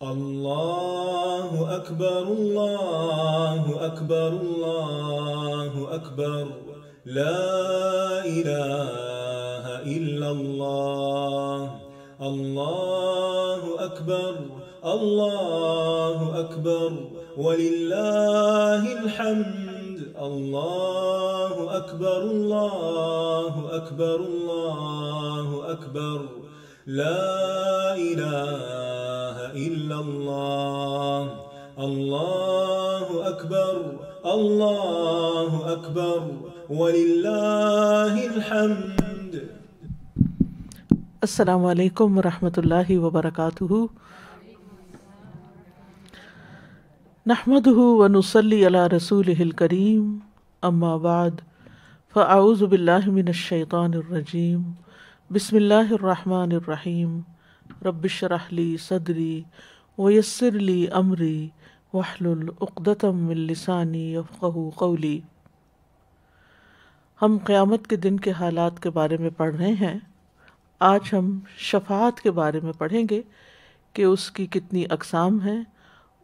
اللہ اکبر اللہ اکبر اللہ اکبر لا الہ الا اللہ اللہ اکبر وللہ الحمد اللہ اکبر اللہ اکبر لا الہ الا اللہ اللہ اکبر وللہ الحمد۔ السلام علیکم ورحمۃ اللہ وبرکاتہ۔ نحمده ونصلی علی رسولہ الکریم، اما بعد فاعوذ باللہ من الشیطان الرجیم، بسم اللہ الرحمن الرحیم، رب اشرح لی صدری ویسر لی امری واحلل عقدۃ من لسانی یفقہوا قولی۔ ہم قیامت کے دن کے حالات کے بارے میں پڑھ رہے ہیں۔ آج ہم شفاعت کے بارے میں پڑھیں گے کہ اس کی کتنی اقسام ہیں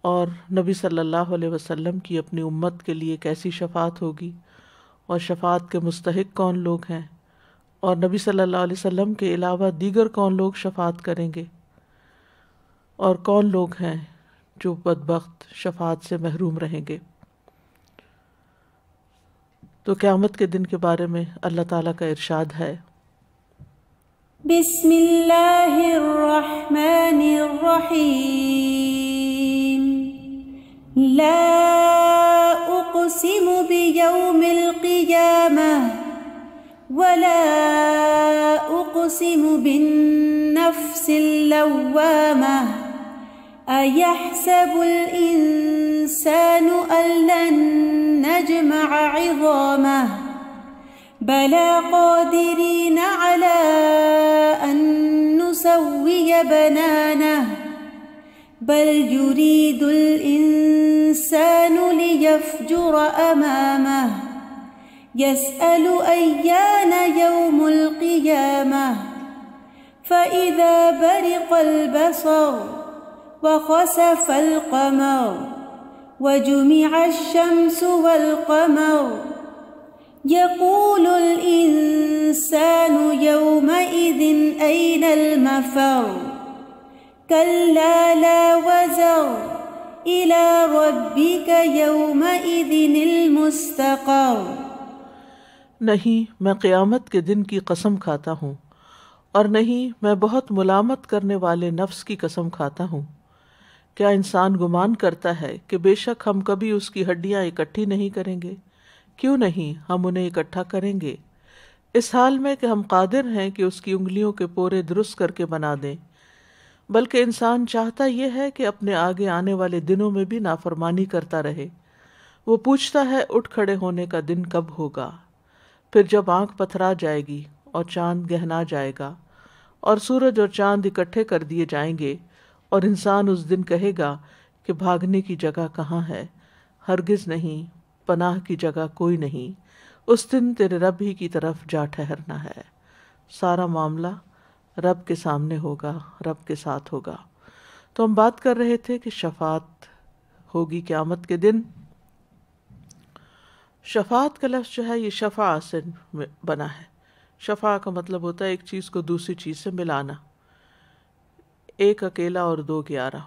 اور نبی صلی اللہ علیہ وسلم کی اپنی امت کے لیے کیسی شفاعت ہوگی، اور شفاعت کے مستحق کون لوگ ہیں، اور نبی صلی اللہ علیہ وسلم کے علاوہ دیگر کون لوگ شفاعت کریں گے، اور کون لوگ ہیں جو بدبخت شفاعت سے محروم رہیں گے۔ تو قیامت کے دن کے بارے میں اللہ تعالیٰ کا ارشاد ہے، بسم اللہ الرحمن الرحیم، لا اقسم بیوم القیامہ ولا اقسم بالنفس اللوامہ ایحسب الانسان ان لن نجمع عظامہ بلا قادرین علی ان نسوی بنانہ بل یرید الانسان لیفجر امامہ یسأل ایان یوم القیامہ فإذا برق البصر وخسف القمر وجمع الشمس والقمر يقول الإنسان يومئذ أين المفر كلا لا وزر إلى ربك يومئذ المستقر۔ نہیں میں قیامت کے دن کی قسم کھاتا ہوں، اور نہیں میں بہت ملامت کرنے والے نفس کی قسم کھاتا ہوں۔ کیا انسان گمان کرتا ہے کہ بے شک ہم کبھی اس کی ہڈیاں اکٹھی نہیں کریں گے؟ کیوں نہیں، ہم انہیں اکٹھا کریں گے، اس حال میں کہ ہم قادر ہیں کہ اس کی انگلیوں کے پورے درست کر کے بنا دیں۔ بلکہ انسان چاہتا یہ ہے کہ اپنے آگے آنے والے دنوں میں بھی نافرمانی کرتا رہے۔ وہ پوچھتا ہے اٹھ کھڑے ہونے کا دن کب ہوگا، پھر جب آنکھ پتھرا جائے گی اور چاند گہنا جائے گا اور سورج اور چاند اکٹھے کر دیے جائیں گے، اور انسان اس دن کہے گا کہ بھاگنے کی جگہ کہاں ہے؟ ہرگز نہیں، پناہ کی جگہ کوئی نہیں، اس دن تیرے رب ہی کی طرف جا ٹھہرنا ہے۔ سارا معاملہ رب کے سامنے ہوگا، رب کے ساتھ ہوگا۔ تو ہم بات کر رہے تھے کہ شفاعت ہوگی قیامت کے دن۔ شفاعت کا لفظ جو ہے یہ شفاع سے بنا ہے۔ شفاع کا مطلب ہوتا ہے ایک چیز کو دوسری چیز سے ملانا، ایک اکیلا اور دو گیارہ۔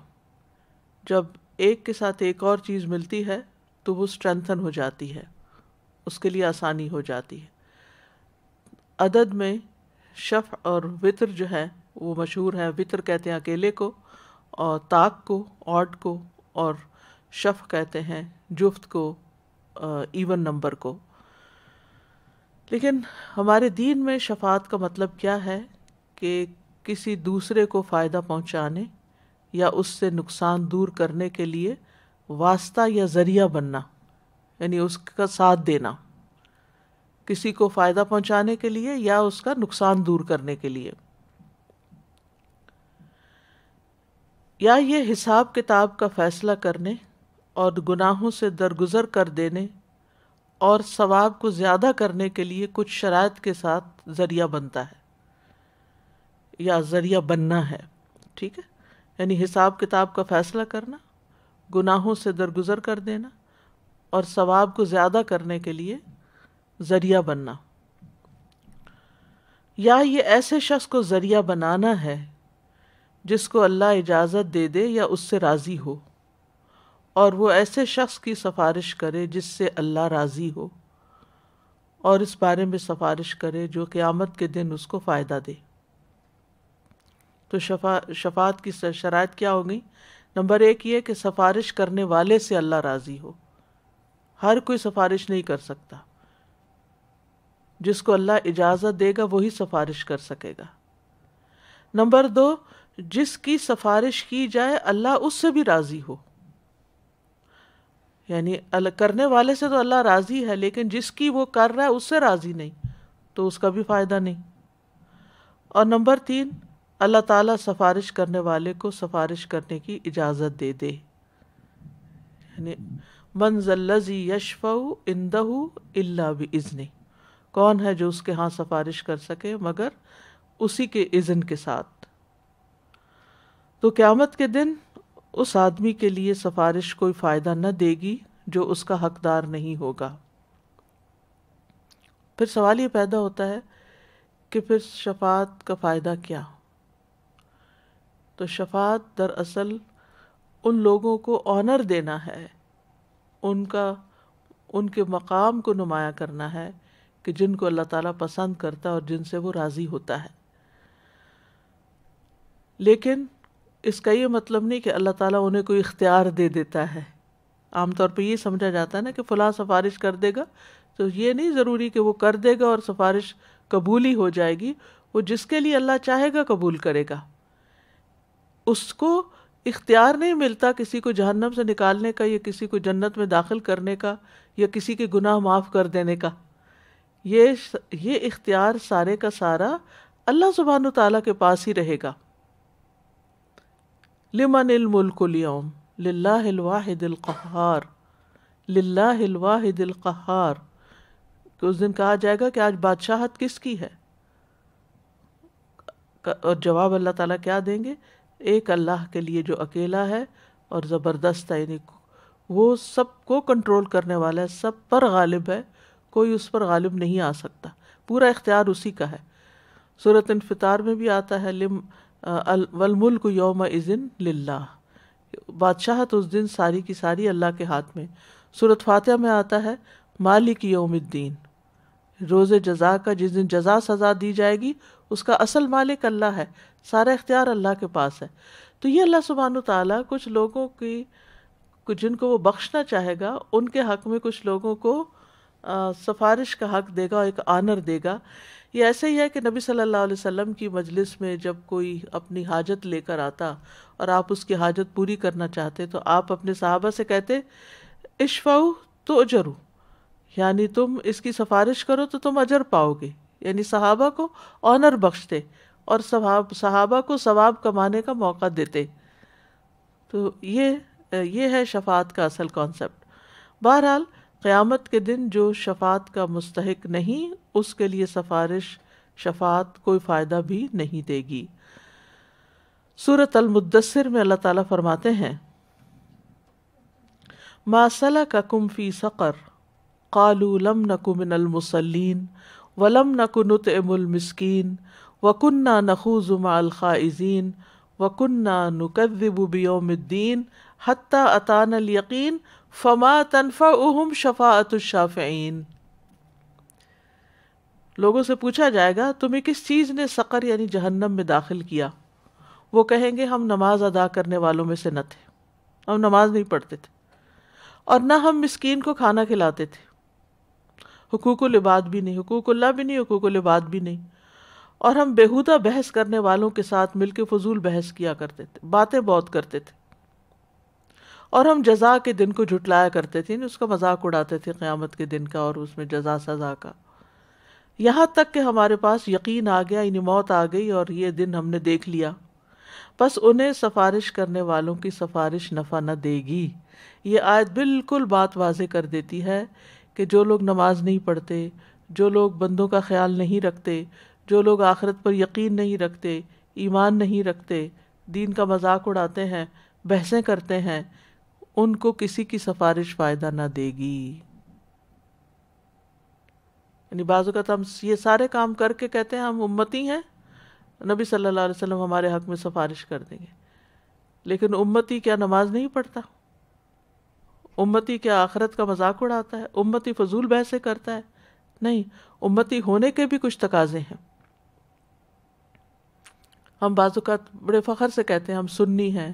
جب ایک کے ساتھ ایک اور چیز ملتی ہے تو وہ اسٹرینتھن ہو جاتی ہے، اس کے لیے آسانی ہو جاتی ہے۔ عدد میں شفع اور وتر جو ہے وہ مشہور ہے۔ وتر کہتے ہیں اکیلے کو، اور طاق کو، آڈ کو، اور شفع کہتے ہیں جفت کو، ایون نمبر کو۔ لیکن ہمارے دین میں شفاعت کا مطلب کیا ہے کہ کسی دوسرے کو فائدہ پہنچانے یا اس سے نقصان دور کرنے کے لیے واسطہ یا ذریعہ بننا، یعنی اس کا ساتھ دینا، کسی کو فائدہ پہنچانے کے لیے یا اس کا نقصان دور کرنے کے لیے، یا یہ حساب کتاب کا فیصلہ کرنے اور گناہوں سے درگزر کر دینے اور ثواب کو زیادہ کرنے کے لیے کچھ شرائط کے ساتھ ذریعہ بنتا ہے یا ذریعہ بننا ہے۔ ٹھیک ہے، یعنی حساب کتاب کا فیصلہ کرنا، گناہوں سے درگزر کر دینا اور ثواب کو زیادہ کرنے کے لیے ذریعہ بننا، یا یہ ایسے شخص کو ذریعہ بنانا ہے جس کو اللہ اجازت دے دے یا اس سے راضی ہو، اور وہ ایسے شخص کی سفارش کرے جس سے اللہ راضی ہو، اور اس بارے میں سفارش کرے جو قیامت کے دن اس کو فائدہ دے۔ تو شفاعت کی شرائط کیا ہوگی؟ نمبر 1 یہ کہ سفارش کرنے والے سے اللہ راضی ہو، ہر کوئی سفارش نہیں کر سکتا، جس کو اللہ اجازت دے گا وہی سفارش کر سکے گا۔ نمبر 2، جس کی سفارش کی جائے اللہ اس سے بھی راضی ہو، یعنی کرنے والے سے تو اللہ راضی ہے، لیکن جس کی وہ کر رہا ہے اس سے راضی نہیں تو اس کا بھی فائدہ نہیں۔ اور نمبر 3، اللہ تعالیٰ سفارش کرنے والے کو سفارش کرنے کی اجازت دے دے، یعنی من ذا الذی یشفع عندہ الا بإذنہ، کون ہے جو اس کے ہاں سفارش کر سکے مگر اسی کے اذن کے ساتھ۔ تو قیامت کے دن اس آدمی کے لیے سفارش کوئی فائدہ نہ دے گی جو اس کا حقدار نہیں ہوگا۔ پھر سوال یہ پیدا ہوتا ہے کہ پھر شفاعت کا فائدہ کیا؟ تو شفاعت دراصل ان لوگوں کو آنر دینا ہے، ان کے مقام کو نمایاں کرنا ہے کہ جن کو اللہ تعالیٰ پسند کرتا ہے اور جن سے وہ راضی ہوتا ہے۔ لیکن اس کا یہ مطلب نہیں کہ اللہ تعالیٰ انہیں کوئی اختیار دے دیتا ہے۔ عام طور پہ یہ سمجھا جاتا ہے نا کہ فلاں سفارش کر دے گا، تو یہ نہیں ضروری کہ وہ کر دے گا اور سفارش قبول ہی ہو جائے گی، وہ جس کے لیے اللہ چاہے گا قبول کرے گا۔ اس کو اختیار نہیں ملتا کسی کو جہنم سے نکالنے کا یا کسی کو جنت میں داخل کرنے کا یا کسی کے گناہ معاف کر دینے کا۔ یہ اختیار سارے کا سارا اللہ سبحانہ تعالیٰ کے پاس ہی رہے گا۔ لمن الملک اليوم للہ الواحد القہار، للہ الواحد القہار، کہ اس دن کہا جائے گا کہ آج بادشاہت کس کی ہے؟ اور جواب اللہ تعالیٰ کیا دیں گے؟ ایک اللہ کے لیے جو اکیلا ہے اور زبردست ہے، یعنی وہ سب کو کنٹرول کرنے والا ہے، سب پر غالب ہے، کوئی اس پر غالب نہیں آ سکتا، پورا اختیار اسی کا ہے۔ سورۃ انفطار میں بھی آتا ہے والملک یومئذ للہ، بادشاہت اس دن ساری کی ساری اللہ کے ہاتھ میں۔ سورۃ فاتحہ میں آتا ہے مالک یوم الدین، روز جزا کا، جس دن جزا سزا دی جائے گی اس کا اصل مالک اللہ ہے، سارا اختیار اللہ کے پاس ہے۔ تو یہ اللہ سبحانہ تعالیٰ کچھ لوگوں کی جن کو وہ بخشنا چاہے گا ان کے حق میں کچھ لوگوں کو سفارش کا حق دے گا، ایک آنر دے گا۔ یہ ایسے ہی ہے کہ نبی صلی اللہ علیہ وسلم کی مجلس میں جب کوئی اپنی حاجت لے کر آتا اور آپ اس کی حاجت پوری کرنا چاہتے تو آپ اپنے صحابہ سے کہتے اشفعوا تؤجروا، یعنی تم اس کی سفارش کرو تو تم اجر پاؤ گے، یعنی صحابہ کو آنر بخشتے اور صحابہ کو ثواب کمانے کا موقع دیتے۔ تو یہ ہے شفاعت کا اصل کانسیپٹ۔ بہرحال قیامت کے دن جو شفاعت کا مستحق نہیں اس کے لیے شفاعت کوئی فائدہ بھی نہیں دے گی۔ سورۃ المدثر میں اللہ تعالیٰ فرماتے ہیں ما سلککم فی سقر قالوا لم نک من المصلین ولم نک نطعم المسکین وکنا نخوض مع الخائضین وکنا نکذب بیوم الدین حتی اتانا الیقین فما تنفعهم شفاعت الشافعین۔ لوگوں سے پوچھا جائے گا تمہیں کس چیز نے سقر یعنی جہنم میں داخل کیا؟ وہ کہیں گے ہم نماز ادا کرنے والوں میں سے نہ تھے، ہم نماز نہیں پڑھتے تھے اور نہ ہم مسکین کو کھانا کھلاتے تھے، حقوق العباد بھی نہیں، حقوق اللہ بھی نہیں، حقوق العباد بھی نہیں، اور ہم بیہودہ بحث کرنے والوں کے ساتھ مل کے فضول بحث کیا کرتے تھے، باتیں بہت کرتے تھے، اور ہم جزا کے دن کو جھٹلایا کرتے تھے، اس کا مذاق اڑاتے تھے قیامت کے دن کا اور اس میں جزا سزا کا، یہاں تک کہ ہمارے پاس یقین آ گیا، یعنی موت آ گئی اور یہ دن ہم نے دیکھ لیا، بس انہیں سفارش کرنے والوں کی سفارش نفع نہ دے گی۔ یہ آیت بالکل بات واضح کر دیتی ہے کہ جو لوگ نماز نہیں پڑھتے، جو لوگ بندوں کا خیال نہیں رکھتے، جو لوگ آخرت پر یقین نہیں رکھتے، ایمان نہیں رکھتے، دین کا مذاق اڑاتے ہیں، بحثیں کرتے ہیں، ان کو کسی کی سفارش فائدہ نہ دے گی. یعنی بعض اوقات ہم یہ سارے کام کر کے کہتے ہیں ہم امتی ہیں، نبی صلی اللہ علیہ وسلم ہمارے حق میں سفارش کر دیں گے، لیکن امتی کیا نماز نہیں پڑھتا؟ امتی کیا آخرت کا مذاق اڑاتا ہے؟ امتی فضول بحثیں کرتا ہے؟ نہیں، امتی ہونے کے بھی کچھ تقاضے ہیں. ہم بعض اوقات بڑے فخر سے کہتے ہیں ہم سنی ہیں،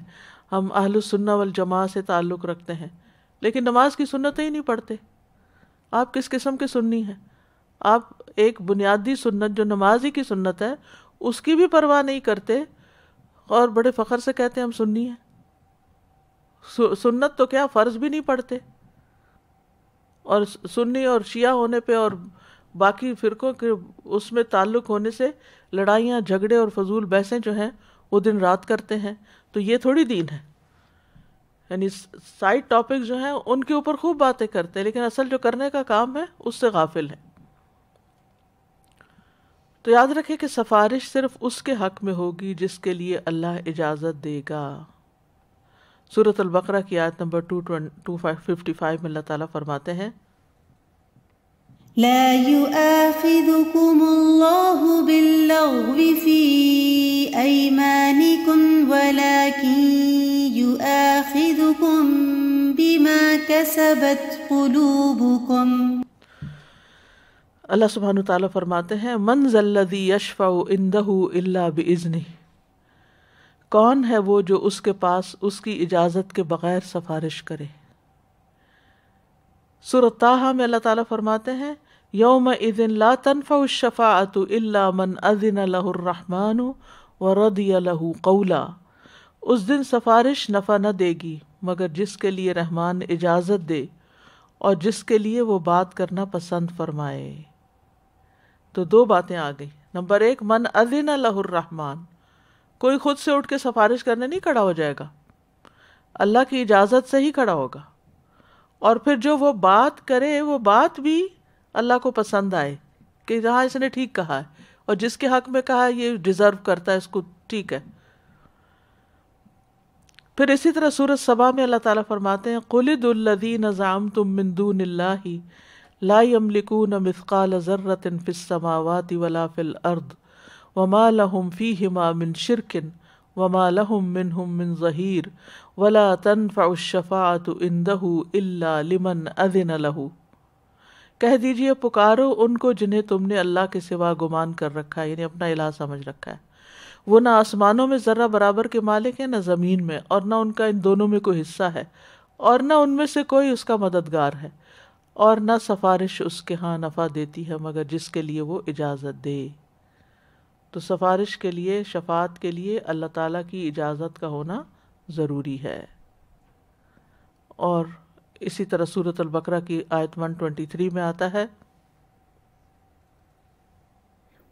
ہم اہل السنہ والجماعہ سے تعلق رکھتے ہیں، لیکن نماز کی سنتیں ہی نہیں پڑھتے. آپ کس قسم کے سنی ہیں؟ آپ ایک بنیادی سنت جو نماز ہی کی سنت ہے اس کی بھی پرواہ نہیں کرتے اور بڑے فخر سے کہتے ہیں ہم سنی ہیں. سنت تو کیا فرض بھی نہیں پڑھتے، اور سنی اور شیعہ ہونے پہ اور باقی فرقوں کے اس میں تعلق ہونے سے لڑائیاں جھگڑے اور فضول بحثیں جو ہیں وہ دن رات کرتے ہیں. تو یہ تھوڑی دین ہے. یعنی سائڈ ٹاپک جو ہیں ان کے اوپر خوب باتیں کرتے ہیں، لیکن اصل جو کرنے کا کام ہے اس سے غافل ہے. تو یاد رکھیں کہ سفارش صرف اس کے حق میں ہوگی جس کے لیے اللہ اجازت دے گا. سورۃ البقرہ کی آیت نمبر 255 میں اللہ تعالیٰ فرماتے ہیں لا يؤاخذكم الله باللغو في أيمانكم ولكن يؤاخذكم بما كسبت قلوبكم. اللہ سبحانہ تعالیٰ فرماتے ہیں من ذا الذی یشفع عنده الا باذنہ، کون ہے وہ جو اس کے پاس اس کی اجازت کے بغیر سفارش کرے. سورۃ طٰہٰ میں اللہ تعالیٰ فرماتے ہیں یومئذ لا تنفع الشفاعۃ الا من اذن له الرحمن ورضی له قولا، اس دن سفارش نفع نہ دے گی مگر جس کے لیے رحمان اجازت دے اور جس کے لیے وہ بات کرنا پسند فرمائے. تو دو باتیں آ گئی. نمبر ایک، من اذن له الرحمن، کوئی خود سے اٹھ کے سفارش کرنے نہیں کھڑا ہو جائے گا، اللہ کی اجازت سے ہی کھڑا ہوگا. اور پھر جو وہ بات کرے وہ بات بھی اللہ کو پسند آئے کہ جہاں اس نے ٹھیک کہا ہے اور جس کے حق میں کہا ہے یہ ڈیزرو کرتا ہے، اس کو ٹھیک ہے. پھر اسی طرح سورۃ سبا میں اللہ تعالیٰ فرماتے ہیں قُلِ ادْعُوا الَّذِينَ زَعَمْتُم مِّن دُونِ اللَّهِ لَا يَمْلِكُونَ مِثْقَالَ ذَرَّةٍ فِي السَّمَاوَاتِ وَلَا فِي الْأَرْضِ وَمَا لَهُمْ فِيهِمَا مِنْ شِرْكٍ وَمَا لَهُمْ مِنْهُمْ مِنْ ظَهِيرٍ وَلَا تَنْفَعُ الشَّفَاعَةُ عِنْدَهُ إِلَّا لِمَنْ أَذِنَ لَهُ، کہہ دیجئے پکارو ان کو جنہیں تم نے اللہ کے سوا گمان کر رکھا ہے، یعنی اپنا الہ سمجھ رکھا ہے. وہ نہ آسمانوں میں ذرہ برابر کے مالک ہیں نہ زمین میں، اور نہ ان کا ان دونوں میں کوئی حصہ ہے، اور نہ ان میں سے کوئی اس کا مددگار ہے، اور نہ سفارش اس کے ہاں نفع دیتی ہے مگر جس کے لیے وہ اجازت دے. تو سفارش کے لیے، شفاعت کے لیے اللہ تعالیٰ کی اجازت کا ہونا ضروری ہے. اور اسی طرح سورۃ البقرہ کی آیت 123 میں آتا ہے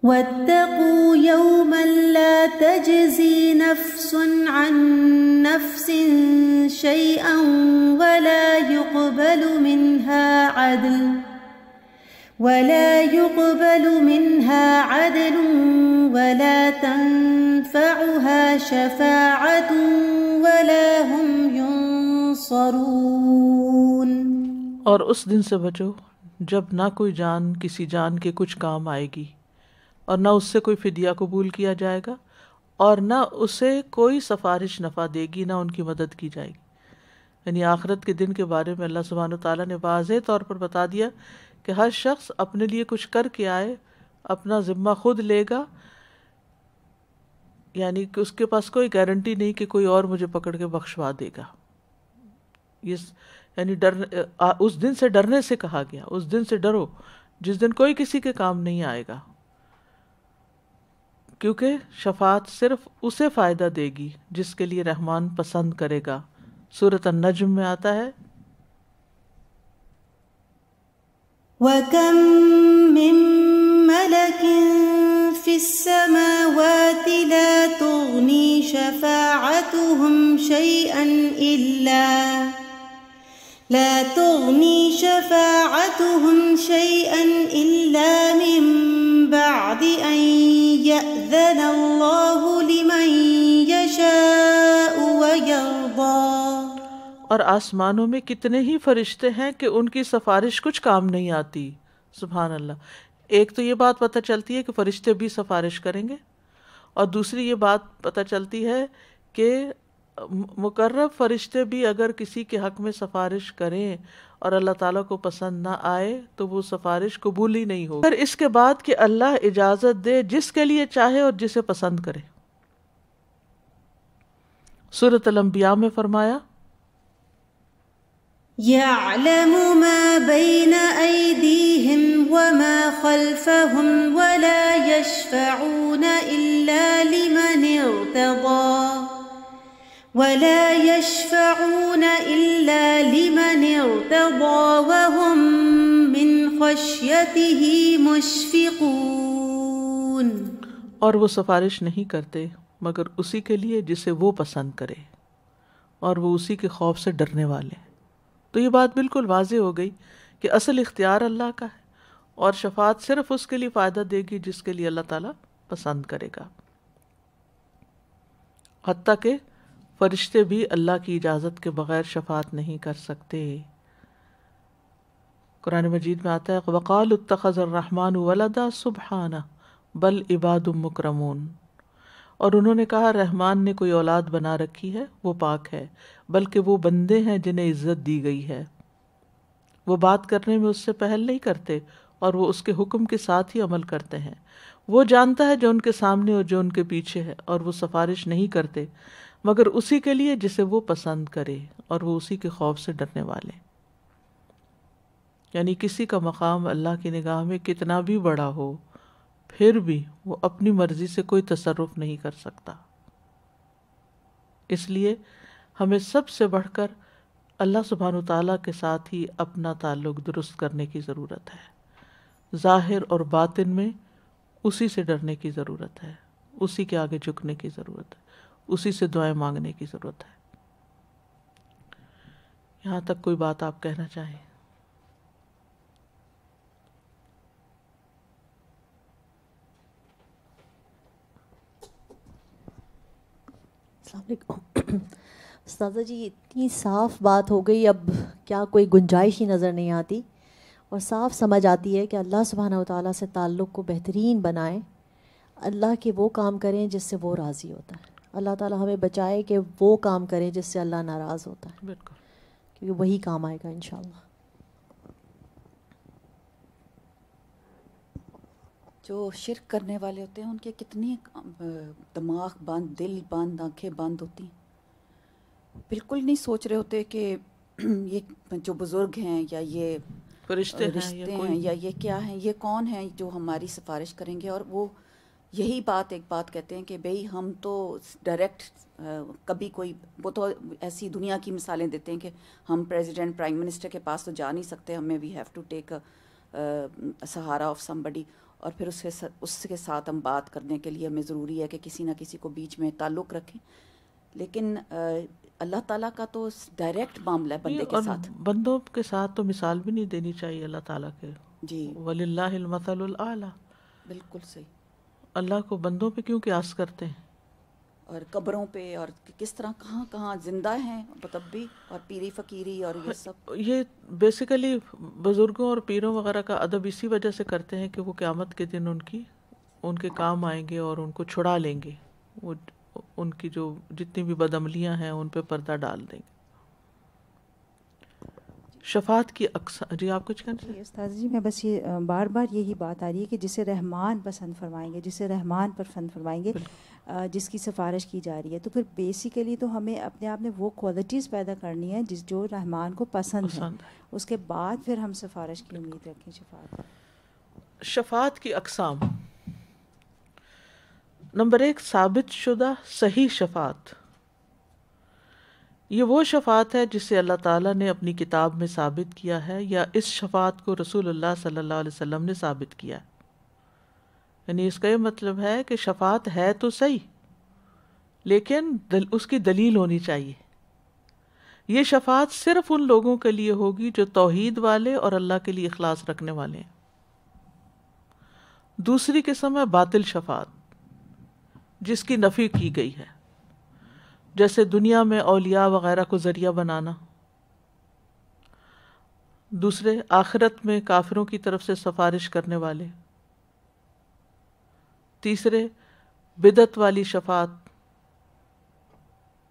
واتقوا يوما لا تجزي نفس عن نفس شيئا ولا يقبل منها عدل ولا تنفعها شفاعة ولا هم ينصرون. اور اس دن سے بچو جب نہ کوئی جان کسی جان کے کچھ کام آئے گی، اور نہ اس سے کوئی فدیہ قبول کیا جائے گا، اور نہ اسے کوئی سفارش نفع دے گی، نہ ان کی مدد کی جائے گی. یعنی آخرت کے دن کے بارے میں اللہ سبحانہ تعالیٰ نے واضح طور پر بتا دیا کہ ہر شخص اپنے لیے کچھ کر کے آئے، اپنا ذمہ خود لے گا. یعنی کہ اس کے پاس کوئی گارنٹی نہیں کہ کوئی اور مجھے پکڑ کے بخشوا دے گا. یعنی اس دن سے ڈرنے سے کہا گیا، اس دن سے ڈرو جس دن کوئی کسی کے کام نہیں آئے گا، کیونکہ شفاعت صرف اسے فائدہ دے گی جس کے لیے رحمان پسند کرے گا. سورۃ النجم میں آتا ہے وَكَم مِّن مَّلَكٍ فِي السَّمَاوَاتِ لَا تُغْنِي شَفَاعَتُهُمْ شَيْئًا إِلَّا مِن بَعْدِ أَن يَأْذَنَ اللَّهُ لِمَن يَشَاءُ اور آسمانوں میں کتنے ہی فرشتے ہیں کہ ان کی سفارش کچھ کام نہیں آتی. سبحان اللہ. ایک تو یہ بات پتہ چلتی ہے کہ فرشتے بھی سفارش کریں گے، اور دوسری یہ بات پتہ چلتی ہے کہ مقرب فرشتے بھی اگر کسی کے حق میں سفارش کریں اور اللہ تعالیٰ کو پسند نہ آئے تو وہ سفارش قبول ہی نہیں ہوگی. پھر اس کے بعد کہ اللہ اجازت دے جس کے لیے چاہے اور جسے پسند کرے. سورۃ الانبیاء میں فرمایا يعلم ما بين أيديهم وما خلفهم ولا يشفعون إلا لمن ارتضى وهم من خشيته مشفقون. اور وہ سفارش نہیں کرتے مگر اسی کے لیے جسے وہ پسند کرے، اور وہ اسی کے خوف سے ڈرنے والے ہیں. تو یہ بات بالکل واضح ہو گئی کہ اصل اختیار اللہ کا ہے، اور شفاعت صرف اس کے لیے فائدہ دے گی جس کے لیے اللہ تعالیٰ پسند کرے گا. حتیٰ کہ فرشتے بھی اللہ کی اجازت کے بغیر شفاعت نہیں کر سکتے. قرآن مجید میں آتا ہے وَقَالُوا اتَّخَذَ الرَّحْمَنُ وَلَدًا سُبْحَانَهُ بَلْ عِبَادٌ مُکرمون. اور انہوں نے کہا رحمان نے کوئی اولاد بنا رکھی ہے، وہ پاک ہے، بلکہ وہ بندے ہیں جنہیں عزت دی گئی ہے. وہ بات کرنے میں اس سے پہل نہیں کرتے اور وہ اس کے حکم کے ساتھ ہی عمل کرتے ہیں. وہ جانتا ہے جو ان کے سامنے اور جو ان کے پیچھے ہے، اور وہ سفارش نہیں کرتے مگر اسی کے لیے جسے وہ پسند کرے، اور وہ اسی کے خوف سے ڈرنے والے. یعنی کسی کا مقام اللہ کی نگاہ میں کتنا بھی بڑا ہو، پھر بھی وہ اپنی مرضی سے کوئی تصرف نہیں کر سکتا. اس لیے ہمیں سب سے بڑھ کر اللہ سبحانہ وتعالیٰ کے ساتھ ہی اپنا تعلق درست کرنے کی ضرورت ہے. ظاہر اور باطن میں اسی سے ڈرنے کی ضرورت ہے، اسی کے آگے جھکنے کی ضرورت ہے، اسی سے دعائیں مانگنے کی ضرورت ہے. یہاں تک کوئی بات آپ کہنا چاہیں؟ السلام علیکم. استاذہ جی اتنی صاف بات ہو گئی، اب کیا کوئی گنجائش ہی نظر نہیں آتی، اور صاف سمجھ آتی ہے کہ اللہ سبحانہ وتعالیٰ سے تعلق کو بہترین بنائیں، اللہ کے وہ کام کریں جس سے وہ راضی ہوتا ہے. اللہ تعالیٰ ہمیں بچائے کہ وہ کام کریں جس سے اللہ ناراض ہوتا ہے، بالکل، کیونکہ وہی کام آئے گا انشاءاللہ. جو شرک کرنے والے ہوتے ہیں ان کے کتنی دماغ بند، دل بند، آنکھیں بند ہوتی ہیں، بالکل نہیں سوچ رہے ہوتے کہ یہ جو بزرگ ہیں یا یہ فرشتے ہیں یا یہ کیا ہیں، یہ کون ہیں جو ہماری سفارش کریں گے. اور وہ یہی بات ایک بات کہتے ہیں کہ بھئی ہم تو ڈائریکٹ کبھی کوئی، وہ تو ایسی دنیا کی مثالیں دیتے ہیں کہ ہم پریزیڈنٹ پرائم منسٹر کے پاس تو جا نہیں سکتے، ہمیں وی ہیو ٹو ٹیک سہارا آف سم بڈی، اور پھر اس کے ساتھ ہم بات کرنے کے لیے ہمیں ضروری ہے کہ کسی نہ کسی کو بیچ میں تعلق رکھیں. لیکن اللہ تعالیٰ کا تو ڈائریکٹ معاملہ ہے بندے کے ساتھ. بندوں کے ساتھ تو مثال بھی نہیں دینی چاہیے اللہ تعالیٰ کے. جی وَلِلَّهِ الْمَثَلُ الْأَعْلَى. بالکل صحیح. اللہ کو بندوں پہ کیوں قیاس کرتے ہیں؟ اور قبروں پہ، اور کس طرح کہاں کہاں زندہ ہیں متبی اور پیری فقیری اور یہ سب. یہ بیسیکلی بزرگوں اور پیروں وغیرہ کا ادب اسی وجہ سے کرتے ہیں کہ وہ قیامت کے دن ان کے کام آئیں گے اور ان کو چھڑا لیں گے، وہ ان کی جو جتنی بھی بدعملیاں ہیں ان پہ پردہ ڈال دیں گے. شفاعت کی اقسام. جی آپ کچھ کہنا چاہیے؟ استاذ جی میں بس یہ بار بار یہی بات آ رہی ہے کہ جسے رحمان پسند فرمائیں گے، جسے رحمان پسند فرمائیں گے، جس کی سفارش کی جا رہی ہے، تو پھر بیسیکلی تو ہمیں اپنے آپ میں وہ کوالٹیز پیدا کرنی ہے جو رحمان کو پسند ہے، اس کے بعد پھر ہم سفارش کی امید رکھیں. شفاعت کی اقسام. نمبر 1، ثابت شدہ صحیح شفاعت. یہ وہ شفاعت ہے جسے اللہ تعالیٰ نے اپنی کتاب میں ثابت کیا ہے، یا اس شفاعت کو رسول اللہ صلی اللہ علیہ وسلم نے ثابت کیا ہے. یعنی اس کا یہ مطلب ہے کہ شفاعت ہے تو صحیح، لیکن اس کی دلیل ہونی چاہیے. یہ شفاعت صرف ان لوگوں کے لیے ہوگی جو توحید والے اور اللہ کے لیے اخلاص رکھنے والے ہیں. دوسری قسم ہے باطل شفاعت، جس کی نفی کی گئی ہے، جیسے دنیا میں اولیاء وغیرہ کو ذریعہ بنانا دوسرے آخرت میں کافروں کی طرف سے سفارش کرنے والے، تیسرے بدعت والی شفاعت،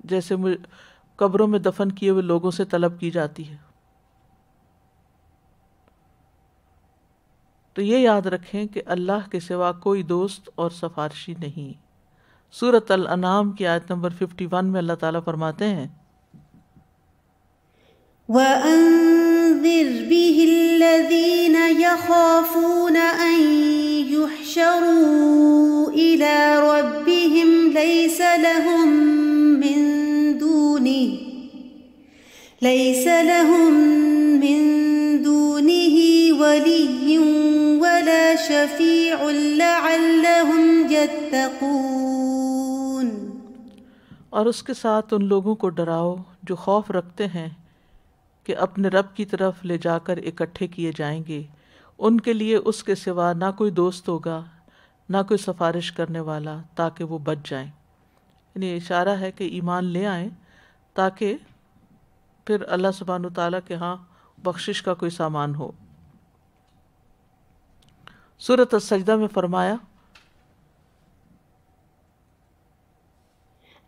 جیسے قبروں میں دفن کیے ہوئے لوگوں سے طلب کی جاتی ہے۔ تو یہ یاد رکھیں کہ اللہ کے سوا کوئی دوست اور سفارشی نہیں۔ سورۃ الانعام کی آیت نمبر 51 میں اللہ تعالیٰ فرماتے ہیں وَأَنذِرْ بِهِ الَّذِينَ يَخَافُونَ أَن يُحْشَرُوا إِلَى رَبِّهِمْ لَيْسَ لَهُم مِّن دُونِهِ وَلِيٌّ وَلَا شَفِيعٌ لَعَلَّهُمْ يَتَّقُونَ۔ اور اس کے ساتھ ان لوگوں کو ڈراؤ جو خوف رکھتے ہیں کہ اپنے رب کی طرف لے جا کر اکٹھے کیے جائیں گے، ان کے لیے اس کے سوا نہ کوئی دوست ہوگا نہ کوئی سفارش کرنے والا تاکہ وہ بچ جائیں۔ یعنی اشارہ ہے کہ ایمان لے آئیں تاکہ پھر اللہ سبحانہ تعالیٰ کے ہاں بخشش کا کوئی سامان ہو۔ سورۃ السجدہ میں فرمایا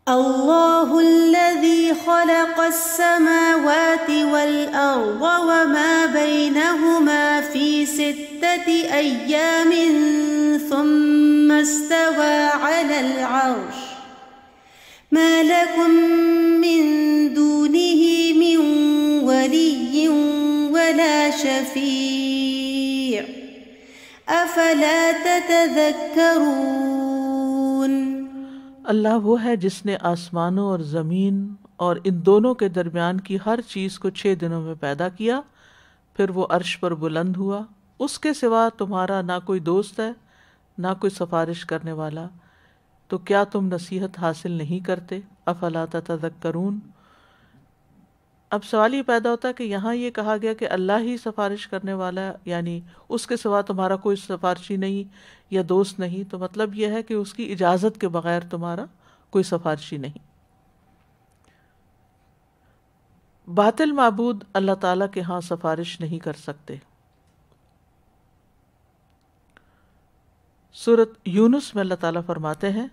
اللہ الذی خلق السماوات والأرض وما بينهما في 6 أيام ثم استوى على العرش ما لكم من دونه من ولي ولا شفيع أفلا تتذكرون۔ اللہ وہ ہے جس نے آسمانوں اور زمین اور ان دونوں کے درمیان کی ہر چیز کو 6 دنوں میں پیدا کیا، پھر وہ عرش پر بلند ہوا، اس کے سوا تمہارا نہ کوئی دوست ہے نہ کوئی سفارش کرنے والا، تو کیا تم نصیحت حاصل نہیں کرتے؟ افلا تتذکرون۔ اب سوال یہ پیدا ہوتا ہے کہ یہاں یہ کہا گیا کہ اللہ ہی سفارش کرنے والا ہے، یعنی اس کے سوا تمہارا کوئی سفارشی نہیں یا دوست نہیں، تو مطلب یہ ہے کہ اس کی اجازت کے بغیر تمہارا کوئی سفارشی نہیں۔ باطل معبود اللہ تعالیٰ کے ہاں سفارش نہیں کر سکتے۔ سورۃ یونس میں اللہ تعالیٰ فرماتے ہیں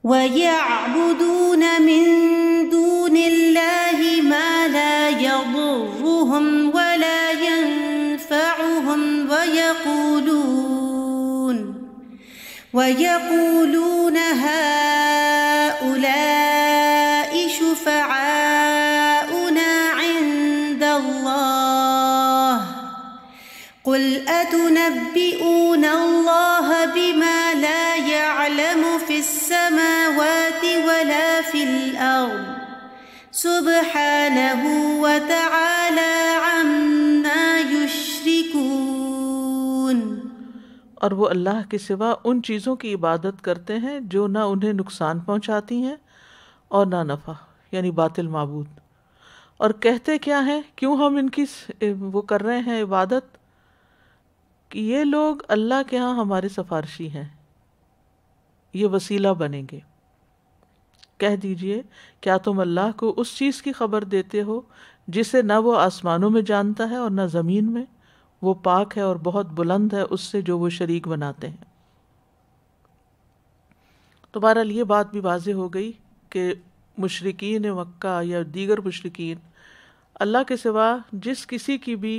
وَيَعْبُدُونَ مِن دُونِ اللَّهِ مَا لَا يَضُرُّهُمْ وَلَا يَنفَعُهُمْ وَيَقُولُونَ هَؤُلَاءِ شُفَعَاؤُنَا عِندَ اللَّهِ قُلْ أَتُنَبِّئُونَ اللَّهَ بِمَا لَا يَعْلَمُ فِي السَّمَاوَاتِ وَلَا فِي الْأَرْضِ سُبْحَانَهُ وَتَعَالَى عَمَّا يُشْرِكُونَ۔ اور وہ اللہ کے سوا ان چیزوں کی عبادت کرتے ہیں جو نہ انہیں نقصان پہنچاتی ہیں اور نہ نفع، یعنی باطل معبود، اور کہتے کیا ہیں، کیوں ہم ان کی وہ کر رہے ہیں عبادت، کہ یہ لوگ اللہ کے ہاں ہمارے سفارشی ہیں، یہ وسیلہ بنیں گے۔ کہہ دیجئے کیا تم اللہ کو اس چیز کی خبر دیتے ہو جسے نہ وہ آسمانوں میں جانتا ہے اور نہ زمین میں؟ وہ پاک ہے اور بہت بلند ہے اس سے جو وہ شریک بناتے ہیں۔ تو بہرحال یہ بات بھی واضح ہو گئی کہ مشرکین مکہ یا دیگر مشرکین اللہ کے سوا جس کسی کی بھی،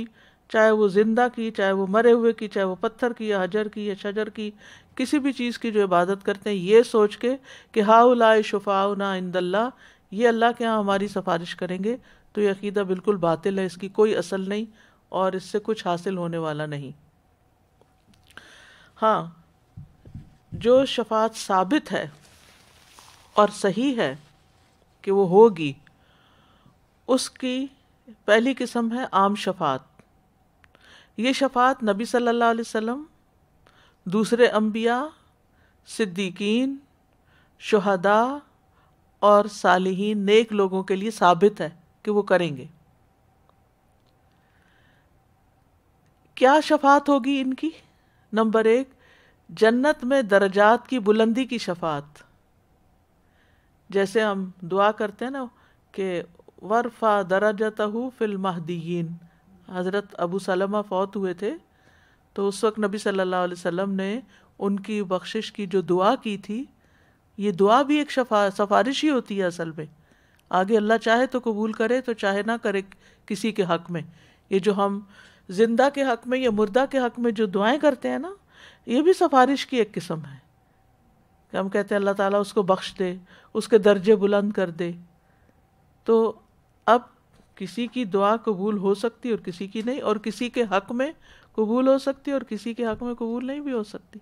چاہے وہ زندہ کی، چاہے وہ مرے ہوئے کی، چاہے وہ پتھر کی یا حجر کی یا شجر کی، کسی بھی چیز کی جو عبادت کرتے ہیں یہ سوچ کے کہ ہؤلاء شفعاؤنا عند اللہ، یہ اللہ کے ہاں ہماری سفارش کریں گے، تو یہ عقیدہ بالکل باطل ہے، اس کی کوئی اصل نہیں اور اس سے کچھ حاصل ہونے والا نہیں۔ ہاں، جو شفاعت ثابت ہے اور صحیح ہے کہ وہ ہوگی، اس کی پہلی قسم ہے عام شفاعت۔ یہ شفاعت نبی صلی اللہ علیہ وسلم، دوسرے انبیاء، صدیقین، شہداء اور صالحین، نیک لوگوں کے لیے ثابت ہے کہ وہ کریں گے۔ کیا شفاعت ہوگی ان کی؟ نمبر 1، جنت میں درجات کی بلندی کی شفاعت۔ جیسے ہم دعا کرتے ہیں نا کہ ورفع درجتہ فی المہدیین، حضرت ابو سلمہ فوت ہوئے تھے تو اس وقت نبی صلی اللہ علیہ وسلم نے ان کی بخشش کی جو دعا کی تھی، یہ دعا بھی ایک سفارش ہی ہوتی ہے اصل میں، آگے اللہ چاہے تو قبول کرے تو چاہے نہ کرے کسی کے حق میں. یہ جو ہم زندہ کے حق میں یا مردہ کے حق میں جو دعائیں کرتے ہیں نا، یہ بھی سفارش کی ایک قسم ہے کہ ہم کہتے ہیں اللہ تعالیٰ اس کو بخش دے، اس کے درجے بلند کر دے. تو اب کسی کی دعا قبول ہو سکتی اور کسی کی نہیں، اور کسی کے حق میں قبول ہو سکتی اور کسی کے حق میں قبول نہیں بھی ہو سکتی.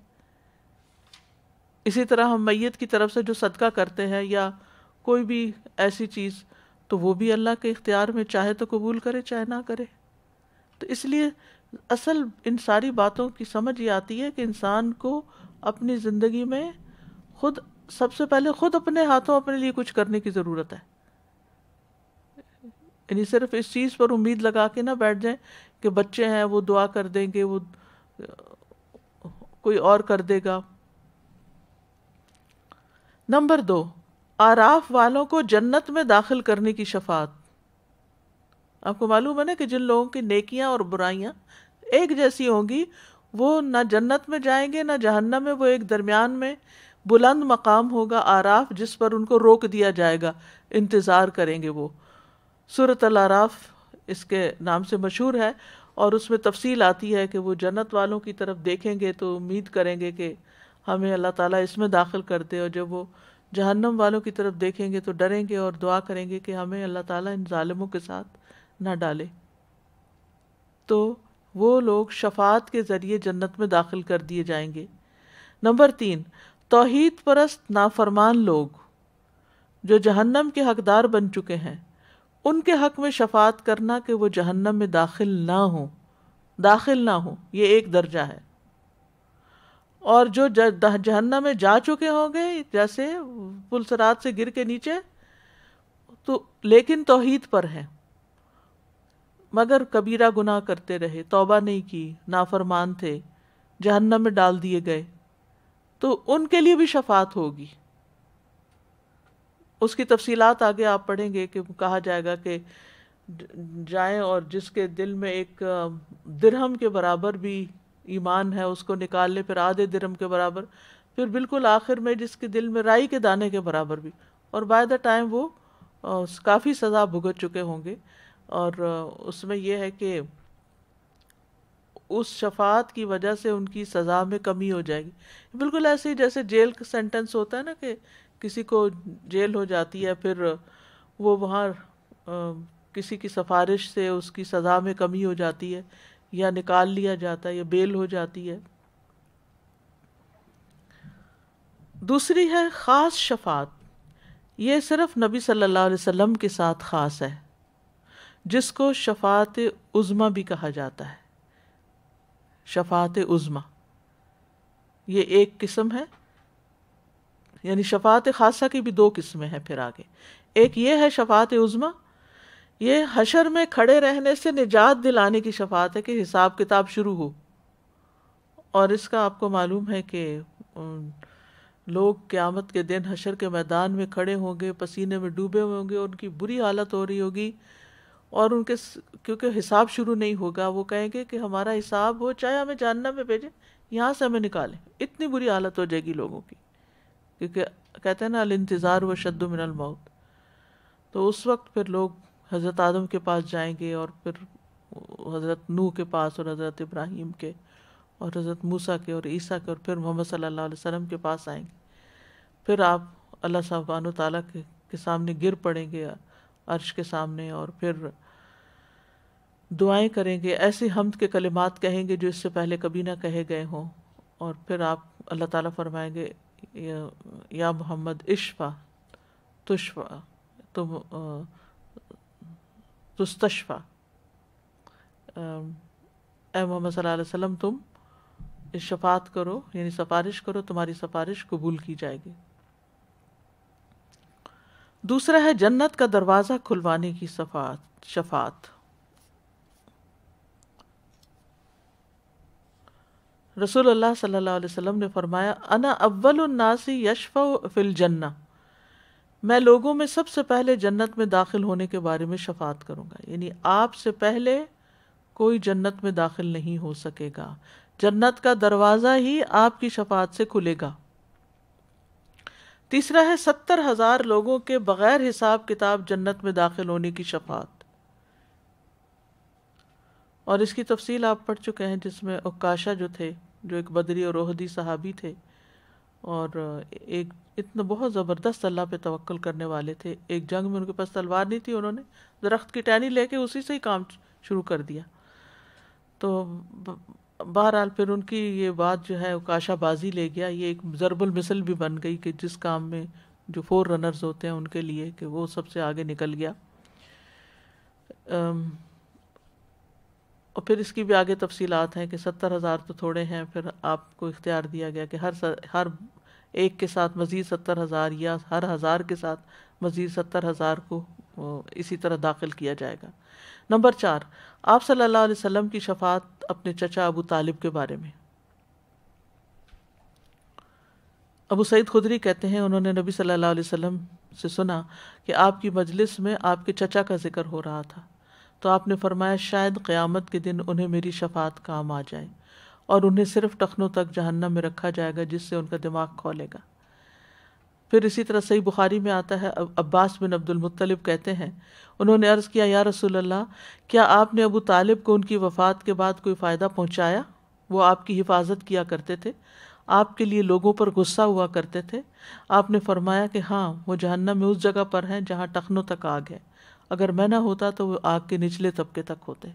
اسی طرح ہم میت کی طرف سے جو صدقہ کرتے ہیں یا کوئی بھی ایسی چیز، تو وہ بھی اللہ کے اختیار میں، چاہے تو قبول کرے چاہے نہ کرے. تو اس لیے اصل ان ساری باتوں کی سمجھ یہ آتی ہے کہ انسان کو اپنی زندگی میں خود سب سے پہلے خود اپنے ہاتھوں اپنے لیے کچھ کرنے کی ضرورت ہے. یعنی صرف اس چیز پر امید لگا کے نہ بیٹھ جائیں کہ بچے ہیں وہ دعا کر دیں گے، وہ کوئی اور کر دے گا. نمبر 2، آراف والوں کو جنت میں داخل کرنے کی شفاعت. آپ کو معلوم ہے نا کہ جن لوگوں کی نیکیاں اور برائیاں ایک جیسی ہوں گی وہ نہ جنت میں جائیں گے نہ جہنم میں، وہ ایک درمیان میں بلند مقام ہوگا آراف، جس پر ان کو روک دیا جائے گا، انتظار کریں گے. وہ سورۃ الاعراف اس کے نام سے مشہور ہے، اور اس میں تفصیل آتی ہے کہ وہ جنت والوں کی طرف دیکھیں گے تو امید کریں گے کہ ہمیں اللہ تعالیٰ اس میں داخل کر دے، اور جب وہ جہنم والوں کی طرف دیکھیں گے تو ڈریں گے اور دعا کریں گے کہ ہمیں اللہ تعالیٰ ان ظالموں کے ساتھ نہ ڈالے. تو وہ لوگ شفاعت کے ذریعے جنت میں داخل کر دیے جائیں گے. نمبر 3، توحید پرست نافرمان لوگ جو جہنم کے حقدار بن چکے ہیں، ان کے حق میں شفاعت کرنا کہ وہ جہنم میں داخل نہ ہوں، یہ ایک درجہ ہے. اور جو جہنم میں جا چکے ہوں گے، جیسے پل صراط سے گر کے نیچے، تو لیکن توحید پر ہیں مگر کبیرہ گناہ کرتے رہے، توبہ نہیں کی، نافرمان تھے، جہنم میں ڈال دیے گئے، تو ان کے لیے بھی شفاعت ہوگی. اس کی تفصیلات آگے آپ پڑھیں گے کہ کہا جائے گا کہ جائیں اور جس کے دل میں ایک درہم کے برابر بھی ایمان ہے اس کو نکال لے، پھر آدھے درہم کے برابر، پھر بالکل آخر میں جس کے دل میں رائی کے دانے کے برابر بھی، اور بائی دا ٹائم وہ کافی سزا بھگت چکے ہوں گے. اور اس میں یہ ہے کہ اس شفاعت کی وجہ سے ان کی سزا میں کمی ہو جائے گی. بالکل ایسے ہی جیسے جیل کا سینٹنس ہوتا ہے نا، کہ کسی کو جیل ہو جاتی ہے، پھر وہ وہاں کسی کی سفارش سے اس کی سزا میں کمی ہو جاتی ہے، یا نکال لیا جاتا ہے، یا بیل ہو جاتی ہے. دوسری ہے خاص شفاعت. یہ صرف نبی صلی اللہ علیہ وسلم کے ساتھ خاص ہے، جس کو شفاعت عظمیٰ بھی کہا جاتا ہے. شفاعت عظمیٰ یہ ایک قسم ہے، یعنی شفاعت خاصہ کی بھی 2 قسمیں ہیں. پھر آگے ایک یہ ہے شفاعت عظمیٰ، یہ حشر میں کھڑے رہنے سے نجات دلانے کی شفاعت ہے کہ حساب کتاب شروع ہو. اور اس کا آپ کو معلوم ہے کہ لوگ قیامت کے دن حشر کے میدان میں کھڑے ہوں گے، پسینے میں ڈوبے ہوئے ہوں گے، ان کی بری حالت ہو رہی ہوگی، اور ان کے کیونکہ حساب شروع نہیں ہوگا، وہ کہیں گے کہ ہمارا حساب ہو، چاہے ہمیں جہنم میں بھیجیں، یہاں سے ہمیں نکالیں. اتنی بری حالت ہو جائے گی لوگوں کی، کیونکہ کہتے ہیں نا الانتظار واشد من الموت. تو اس وقت پھر لوگ حضرت آدم کے پاس جائیں گے، اور پھر حضرت نوح کے پاس، اور حضرت ابراہیم کے، اور حضرت موسیٰ کے، اور عیسیٰ کے، اور پھر محمد صلی اللہ علیہ وسلم کے پاس آئیں گے. پھر آپ اللہ سبحانہ وتعالیٰ کے سامنے گر پڑیں گے، عرش کے سامنے، اور پھر دعائیں کریں گے، ایسی حمد کے کلمات کہیں گے جو اس سے پہلے کبھی نہ کہے گئے ہوں. اور پھر آپ اللہ تعالیٰ فرمائیں گے یا محمد اشفع تشفع تستشفع، اے محمد صلی اللہ علیہ وسلم تم شفاعت کرو، یعنی سفارش کرو، تمہاری سفارش قبول کی جائے گی. دوسرا ہے جنت کا دروازہ کھلوانے کی شفاعت. رسول اللہ صلی اللہ علیہ وسلم نے فرمایا انا اول الناس یشفع فی الجنہ، میں لوگوں میں سب سے پہلے جنت میں داخل ہونے کے بارے میں شفاعت کروں گا، یعنی آپ سے پہلے کوئی جنت میں داخل نہیں ہو سکے گا، جنت کا دروازہ ہی آپ کی شفاعت سے کھلے گا۔ تیسرا ہے 70,000 لوگوں کے بغیر حساب کتاب جنت میں داخل ہونے کی شفاعت، اور اس کی تفصیل آپ پڑھ چکے ہیں، جس میں عکاشہ جو تھے، جو ایک بدری اور احدی صحابی تھے، اور ایک اتنا بہت زبردست اللہ پہ توکل کرنے والے تھے، ایک جنگ میں ان کے پاس تلوار نہیں تھی، انہوں نے درخت کی ٹہنی لے کے اسی سے ہی کام شروع کر دیا۔ تو بہرحال پھر ان کی یہ بات جو ہے عکاشہ بازی لے گیا، یہ ایک ضرب المثل بھی بن گئی کہ جس کام میں جو 4 رنرز ہوتے ہیں ان کے لیے، کہ وہ سب سے آگے نکل گیا۔ اور پھر اس کی بھی آگے تفصیلات ہیں کہ 70,000 تو تھوڑے ہیں، پھر آپ کو اختیار دیا گیا کہ ہر ایک کے ساتھ مزید 70,000 یا ہر 1000 کے ساتھ مزید 70,000 کو اسی طرح داخل کیا جائے گا۔ نمبر 4، آپ صلی اللہ علیہ وسلم کی شفاعت اپنے چچا ابو طالب کے بارے میں۔ ابو سعید خدری کہتے ہیں انہوں نے نبی صلی اللہ علیہ وسلم سے سنا کہ آپ کی مجلس میں آپ کے چچا کا ذکر ہو رہا تھا، تو آپ نے فرمایا شاید قیامت کے دن انہیں میری شفاعت کام آ جائے، اور انہیں صرف ٹخنوں تک جہنم میں رکھا جائے گا جس سے ان کا دماغ کھولے گا۔ پھر اسی طرح صحیح بخاری میں آتا ہے، عباس بن عبد المطلب کہتے ہیں انہوں نے عرض کیا یا رسول اللہ، کیا آپ نے ابو طالب کو ان کی وفات کے بعد کوئی فائدہ پہنچایا؟ وہ آپ کی حفاظت کیا کرتے تھے، آپ کے لیے لوگوں پر غصہ ہوا کرتے تھے۔ آپ نے فرمایا کہ ہاں، وہ جہنم میں اس جگہ پر ہیں جہاں ٹخنوں تک آگ ہے، اگر میں نہ ہوتا تو وہ آگ کے نچلے طبقے تک ہوتے،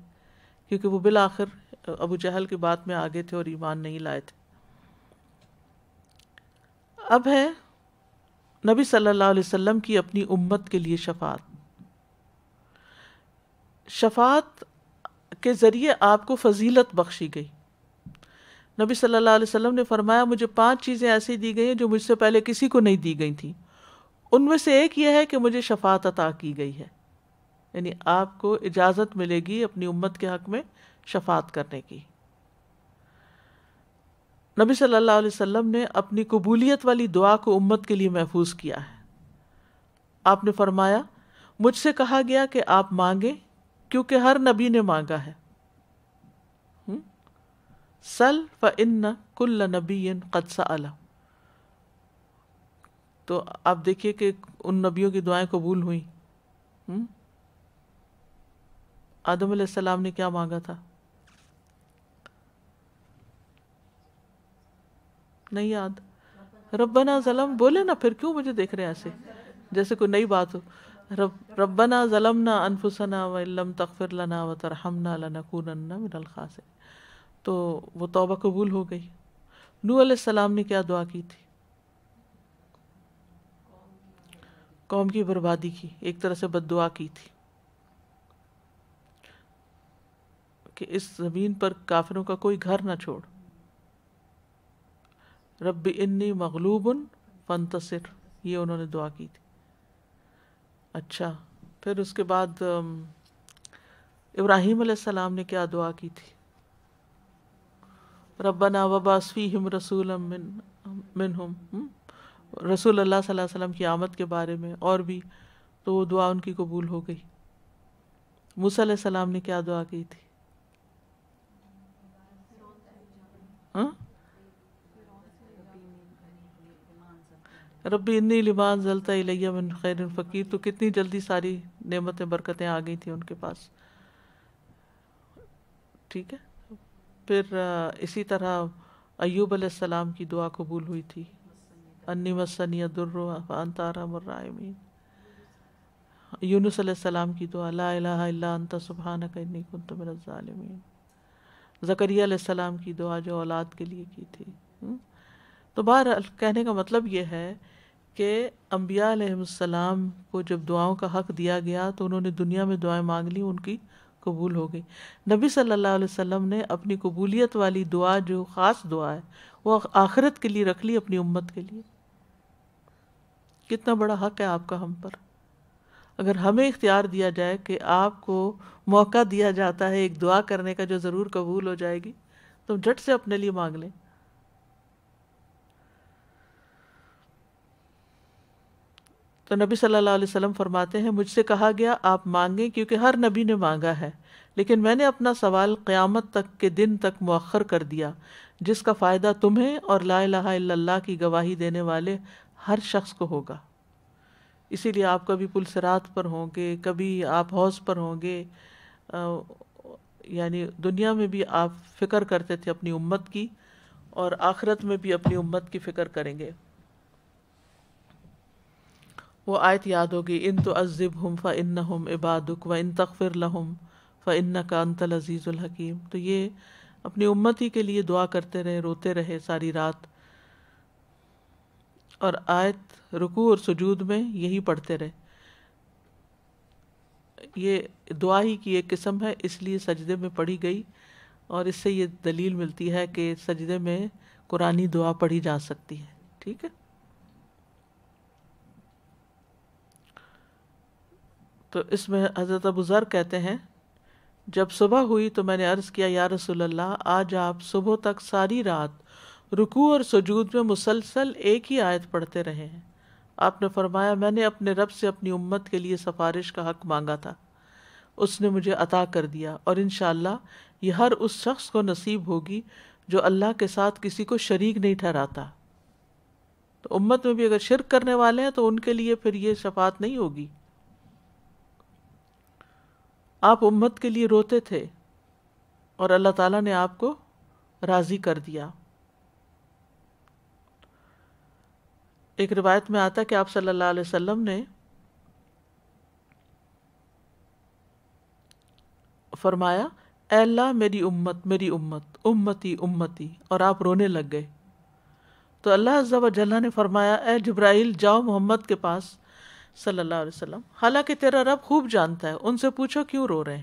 کیونکہ وہ بالآخر ابو جہل کی بات میں آگے تھے اور ایمان نہیں لائے تھے۔ اب ہے نبی صلی اللہ علیہ وسلم کی اپنی امت کے لیے شفاعت۔ شفاعت کے ذریعے آپ کو فضیلت بخشی گئی۔ نبی صلی اللہ علیہ وسلم نے فرمایا مجھے 5 چیزیں ایسی دی گئی ہیں جو مجھ سے پہلے کسی کو نہیں دی گئی تھیں، ان میں سے ایک یہ ہے کہ مجھے شفاعت عطا کی گئی ہے، یعنی آپ کو اجازت ملے گی اپنی امت کے حق میں شفاعت کرنے کی۔ نبی صلی اللہ علیہ وسلم نے اپنی قبولیت والی دعا کو امت کے لیے محفوظ کیا ہے۔ آپ نے فرمایا مجھ سے کہا گیا کہ آپ مانگیں کیونکہ ہر نبی نے مانگا ہے، سل فإن کل نبی قد سأل۔ تو آپ دیکھیے کہ ان نبیوں کی دعائیں قبول ہوئیں۔ آدم علیہ السلام نے کیا مانگا تھا؟ نہیں یاد؟ ربنا ظلم، بولے نا، پھر کیوں مجھے دیکھ رہے ہیں ایسے جیسے کوئی نئی بات ہو؟ ربنا ظلمنا انفسنا وان لم تغفر لنا وترحمنا لنکونن من الخاسرین۔ تو وہ توبہ قبول ہو گئی۔ نوح علیہ السلام نے کیا دعا کی تھی؟ قوم کی بربادی کی، ایک طرح سے بد دعا کی تھی کہ اس زمین پر کافروں کا کوئی گھر نہ چھوڑ۔ رب انی مغلوب فانتصر، یہ انہوں نے دعا کی تھی۔ اچھا، پھر اس کے بعد ابراہیم علیہ السلام نے کیا دعا کی تھی؟ ربنا وبعث فیہم رسولا منہم، رسول اللہ صلی اللہ علیہ وسلم کی آمد کے بارے میں، اور بھی، تو وہ دعا ان کی قبول ہو گئی۔ موسیٰ علیہ السلام نے کیا دعا کی تھی؟ ربی انی لما انزلت الی من خیر فقیر۔ تو کتنی جلدی ساری نعمتیں برکتیں آ گئی تھیں ان کے پاس، ٹھیک ہے۔ پھر اسی طرح ایوب علیہ السلام کی دعا قبول ہوئی تھی، انی مسنی الضر وانت ارحم الراحمین۔ یونس علیہ السلام کی دعا لا الہ الا انت سبحانک انی کنت من الظالمین۔ زکریا علیہ السلام کی دعا جو اولاد کے لیے کی تھی۔ تو بہرحال کہنے کا مطلب یہ ہے کہ انبیاء علیہ السلام کو جب دعاؤں کا حق دیا گیا تو انہوں نے دنیا میں دعائیں مانگ لی، ان کی قبول ہو گئی۔ نبی صلی اللہ علیہ وسلم نے اپنی قبولیت والی دعا جو خاص دعا ہے وہ آخرت کے لیے رکھ لی، اپنی امت کے لیے۔ کتنا بڑا حق ہے آپ کا ہم پر۔ اگر ہمیں اختیار دیا جائے کہ آپ کو موقع دیا جاتا ہے ایک دعا کرنے کا جو ضرور قبول ہو جائے گی، تو جھٹ سے اپنے لیے مانگ لیں۔ تو نبی صلی اللہ علیہ وسلم فرماتے ہیں مجھ سے کہا گیا آپ مانگیں کیونکہ ہر نبی نے مانگا ہے، لیکن میں نے اپنا سوال قیامت تک کے دن تک مؤخر کر دیا جس کا فائدہ تمہیں اور لا الہ الا اللہ کی گواہی دینے والے ہر شخص کو ہوگا۔ اسی لیے آپ کبھی پل صراط پر ہوں گے، کبھی آپ حوض پر ہوں گے، یعنی دنیا میں بھی آپ فکر کرتے تھے اپنی امت کی، اور آخرت میں بھی اپنی امت کی فکر کریں گے۔ وہ آیت یاد ہوگی، ان تعذبہم فانہم عبادک وان تغفر لہم فانک انت العزیز الحکیم۔ تو یہ اپنی امت ہی کے لیے دعا کرتے رہے، روتے رہے ساری رات، اور آیت رکوع اور سجود میں یہی پڑھتے رہے۔ یہ دعا ہی کی ایک قسم ہے، اس لیے سجدے میں پڑھی گئی، اور اس سے یہ دلیل ملتی ہے کہ سجدے میں قرآنی دعا پڑھی جا سکتی ہے۔ ٹھیک ہے، تو اس میں حضرت ابو ذر کہتے ہیں جب صبح ہوئی تو میں نے عرض کیا یا رسول اللہ، آج آپ صبح تک ساری رات رکوع اور سجود میں مسلسل ایک ہی آیت پڑھتے رہے ہیں۔ آپ نے فرمایا میں نے اپنے رب سے اپنی امت کے لیے سفارش کا حق مانگا تھا، اس نے مجھے عطا کر دیا، اور انشاءاللہ یہ ہر اس شخص کو نصیب ہوگی جو اللہ کے ساتھ کسی کو شریک نہیں ٹھہراتا۔ تو امت میں بھی اگر شرک کرنے والے ہیں تو ان کے لیے پھر یہ شفاعت نہیں ہوگی۔ آپ امت کے لیے روتے تھے اور اللہ تعالیٰ نے آپ کو راضی کر دیا۔ ایک روایت میں آتا ہے کہ آپ صلی اللہ علیہ وسلم نے فرمایا اے اللہ میری امت میری امت امتی امتی، اور آپ رونے لگ گئے۔ تو اللہ عز و جل نے فرمایا اے جبرائیل جاؤ محمد کے پاس صلی اللہ علیہ وسلم، حالانکہ تیرا رب خوب جانتا ہے، ان سے پوچھو کیوں رو رہے ہیں،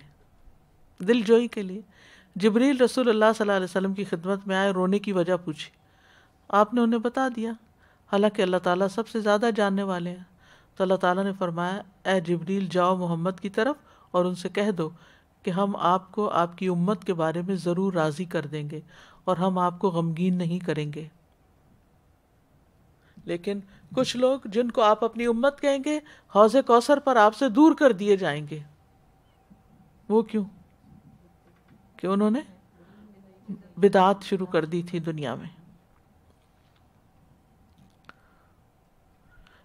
دل جوئی کے لیے۔ جبریل رسول اللہ صلی اللہ علیہ وسلم کی خدمت میں آئے، رونے کی وجہ پوچھی، آپ نے انہیں بتا دیا، حالانکہ اللہ تعالیٰ سب سے زیادہ جاننے والے ہیں۔ تو اللہ تعالیٰ نے فرمایا اے جبریل جاؤ محمد کی طرف اور ان سے کہہ دو کہ ہم آپ کو آپ کی امت کے بارے میں ضرور راضی کر دیں گے اور ہم آپ کو غمگین نہیں کریں گے۔ لیکن کچھ لوگ جن کو آپ اپنی امت کہیں گے حوض کوثر پر آپ سے دور کر دیے جائیں گے۔ وہ کیوں؟ کہ انہوں نے بدعات شروع کر دی تھی دنیا میں۔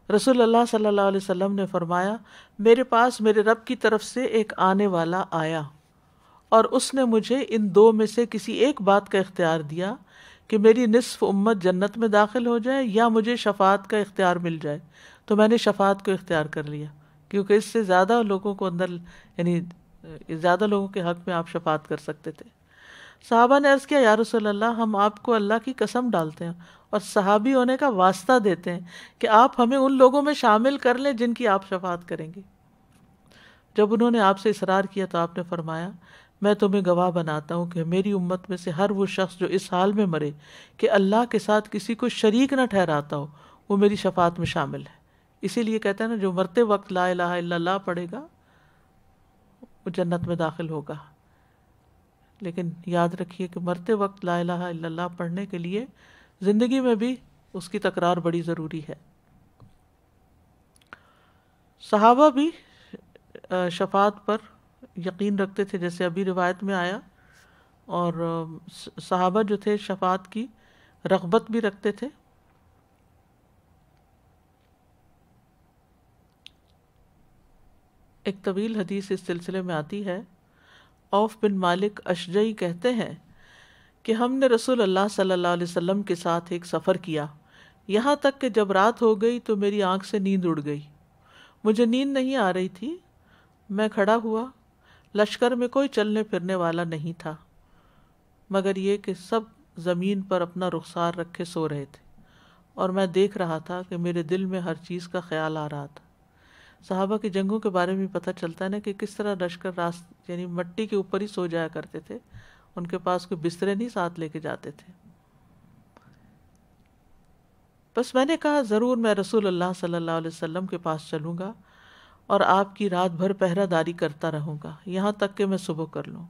رسول اللہ صلی اللہ علیہ وسلم نے فرمایا میرے پاس میرے رب کی طرف سے ایک آنے والا آیا اور اس نے مجھے ان دو میں سے کسی ایک بات کا اختیار دیا کہ میری نصف امت جنت میں داخل ہو جائے یا مجھے شفاعت کا اختیار مل جائے۔ تو میں نے شفاعت کو اختیار کر لیا، کیونکہ اس سے زیادہ لوگوں کو اندر، یعنی زیادہ لوگوں کے حق میں آپ شفاعت کر سکتے تھے۔ صحابہ نے عرض کیا یا رسول اللہ ہم آپ کو اللہ کی قسم ڈالتے ہیں اور صحابی ہونے کا واسطہ دیتے ہیں کہ آپ ہمیں ان لوگوں میں شامل کر لیں جن کی آپ شفاعت کریں گے۔ جب انہوں نے آپ سے اصرار کیا تو آپ نے فرمایا میں تمہیں گواہ بناتا ہوں کہ میری امت میں سے ہر وہ شخص جو اس حال میں مرے کہ اللہ کے ساتھ کسی کو شریک نہ ٹھہراتا ہو وہ میری شفاعت میں شامل ہے۔ اسی لیے کہتے ہیں نا جو مرتے وقت لا الہ الا اللہ پڑھے گا وہ جنت میں داخل ہوگا۔ لیکن یاد رکھیے کہ مرتے وقت لا الہ الا اللہ پڑھنے کے لیے زندگی میں بھی اس کی تکرار بڑی ضروری ہے۔ صحابہ بھی شفاعت پر یقین رکھتے تھے، جیسے ابھی روایت میں آیا، اور صحابہ جو تھے شفاعت کی رغبت بھی رکھتے تھے۔ ایک طویل حدیث اس سلسلے میں آتی ہے۔ عوف بن مالک اشجعی کہتے ہیں کہ ہم نے رسول اللہ صلی اللہ علیہ وسلم کے ساتھ ایک سفر کیا، یہاں تک کہ جب رات ہو گئی تو میری آنکھ سے نیند اڑ گئی۔ مجھے نیند نہیں آ رہی تھی، میں کھڑا ہوا، لشکر میں کوئی چلنے پھرنے والا نہیں تھا مگر یہ کہ سب زمین پر اپنا رخسار رکھے سو رہے تھے، اور میں دیکھ رہا تھا کہ میرے دل میں ہر چیز کا خیال آ رہا تھا۔ صحابہ کی جنگوں کے بارے میں پتہ چلتا ہے نا کہ کس طرح لشکر یعنی مٹی کے اوپر ہی سو جایا کرتے تھے، ان کے پاس کوئی بسترے نہیں ساتھ لے کے جاتے تھے۔ بس میں نے کہا ضرور میں رسول اللہ صلی اللہ علیہ وسلم کے پاس چلوں گا اور آپ کی رات بھر پہرہ داری کرتا رہوں گا یہاں تک کہ میں صبح کر لوں۔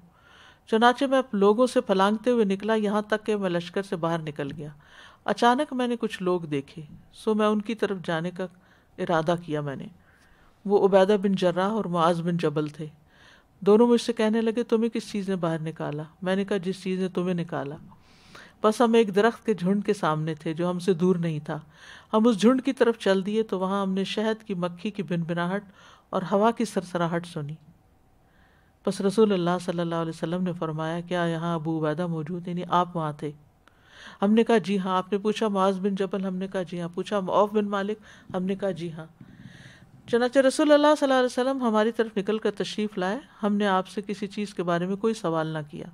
چنانچہ میں لوگوں سے پھلانگتے ہوئے نکلا یہاں تک کہ میں لشکر سے باہر نکل گیا۔ اچانک میں نے کچھ لوگ دیکھے، سو میں ان کی طرف جانے کا ارادہ کیا میں نے۔ وہ عبیدہ بن جراح اور معاذ بن جبل تھے۔ دونوں مجھ سے کہنے لگے تمہیں کس چیز نے باہر نکالا؟ میں نے کہا جس چیز نے تمہیں نکالا۔ بس ہم ایک درخت کے جھنڈ کے سامنے تھے جو ہم سے دور نہیں تھا۔ ہم اس جھنڈ کی طرف چل دیے تو وہاں ہم نے شہد کی مکھی کی بنبناہٹ اور ہوا کی سرسراہٹ سنی۔ بس رسول اللہ صلی اللہ علیہ وسلم نے فرمایا کیا یہاں ابو عبیدہ موجود؟ یعنی آپ وہاں تھے؟ ہم نے کہا جی ہاں۔ آپ نے پوچھا معاذ بن جبل؟ ہم نے کہا جی ہاں۔ پوچھا عوف بن مالک؟ ہم نے کہا جی ہاں۔ چنانچہ رسول اللہ صلی اللہ علیہ وسلم ہماری طرف نکل کر تشریف لائے۔ ہم نے آپ سے کسی چیز کے بارے میں کوئی سوال نہ کیا۔